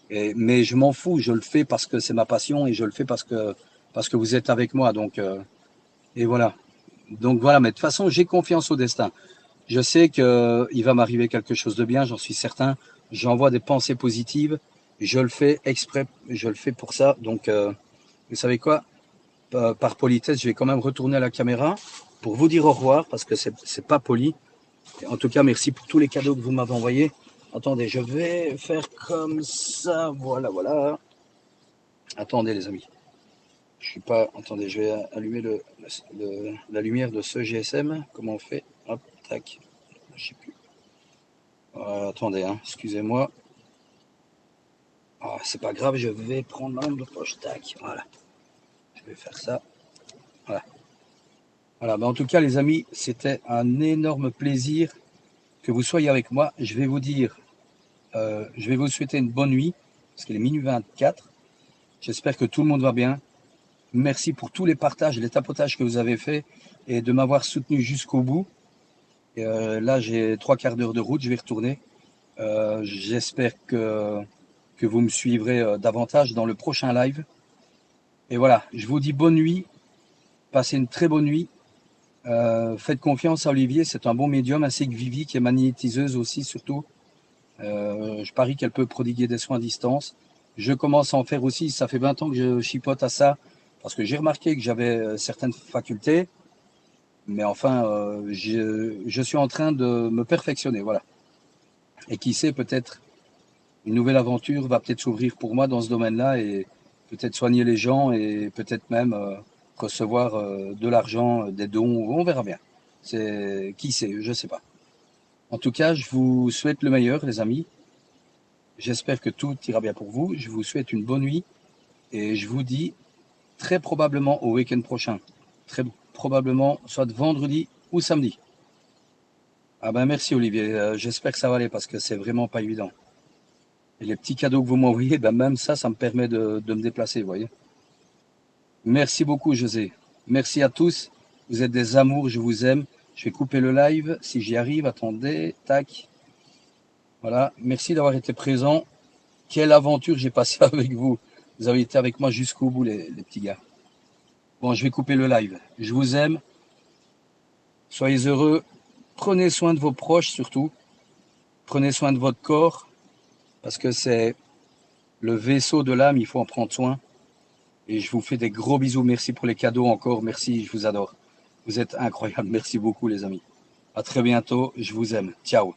mais je m'en fous, je le fais parce que c'est ma passion et je le fais parce que vous êtes avec moi. Donc, et voilà. Donc voilà, mais de toute façon, j'ai confiance au destin. Je sais qu'il va m'arriver quelque chose de bien, j'en suis certain. J'envoie des pensées positives. Je le fais exprès, je le fais pour ça. Donc, vous savez quoi? Par politesse, je vais quand même retourner à la caméra pour vous dire au revoir parce que c'est pas poli. En tout cas, merci pour tous les cadeaux que vous m'avez envoyés. Attendez, je vais faire comme ça. Voilà, voilà. Attendez, les amis. Je suis pas. Attendez, je vais allumer la lumière de ce GSM. Comment on fait? Hop, tac. Je sais plus. Attendez, hein, excusez-moi. Ah, c'est pas grave, je vais prendre ma lampe de poche. Tac, voilà. Je vais faire ça. Voilà. Voilà. Ben, en tout cas, les amis, c'était un énorme plaisir que vous soyez avec moi. Je vais vous dire, je vais vous souhaiter une bonne nuit, parce qu'il est minuit 24. J'espère que tout le monde va bien. Merci pour tous les partages, les tapotages que vous avez faits et de m'avoir soutenu jusqu'au bout. Et là, j'ai 3/4 d'heure de route, je vais retourner. J'espère que vous me suivrez davantage dans le prochain live. Et voilà, je vous dis bonne nuit, passez une très bonne nuit. Faites confiance à Olivier, c'est un bon médium, ainsi que Vivi qui est magnétiseuse aussi surtout. Je parie qu'elle peut prodiguer des soins à distance. Je commence à en faire aussi, ça fait 20 ans que je chipote à ça, parce que j'ai remarqué que j'avais certaines facultés, mais enfin, je suis en train de me perfectionner, voilà. Et qui sait, peut-être une nouvelle aventure va peut-être s'ouvrir pour moi dans ce domaine-là, et peut-être soigner les gens, et peut-être même recevoir de l'argent, des dons, on verra bien. Qui sait, je ne sais pas. En tout cas, je vous souhaite le meilleur, les amis. J'espère que tout ira bien pour vous. Je vous souhaite une bonne nuit et je vous dis très probablement au week-end prochain. Très probablement soit vendredi ou samedi. Ah ben merci Olivier. J'espère que ça va aller parce que c'est vraiment pas évident. Et les petits cadeaux que vous m'envoyez, ben même ça me permet de me déplacer, vous voyez. Merci beaucoup José. Merci à tous. Vous êtes des amours, je vous aime. Je vais couper le live si j'y arrive. Attendez, tac. Voilà, merci d'avoir été présent. Quelle aventure j'ai passée avec vous. Vous avez été avec moi jusqu'au bout, les petits gars. Bon, je vais couper le live. Je vous aime. Soyez heureux. Prenez soin de vos proches surtout. Prenez soin de votre corps. Parce que c'est le vaisseau de l'âme, il faut en prendre soin. Et je vous fais des gros bisous. Merci pour les cadeaux encore. Merci, je vous adore. Vous êtes incroyables. Merci beaucoup les amis. À très bientôt. Je vous aime. Ciao.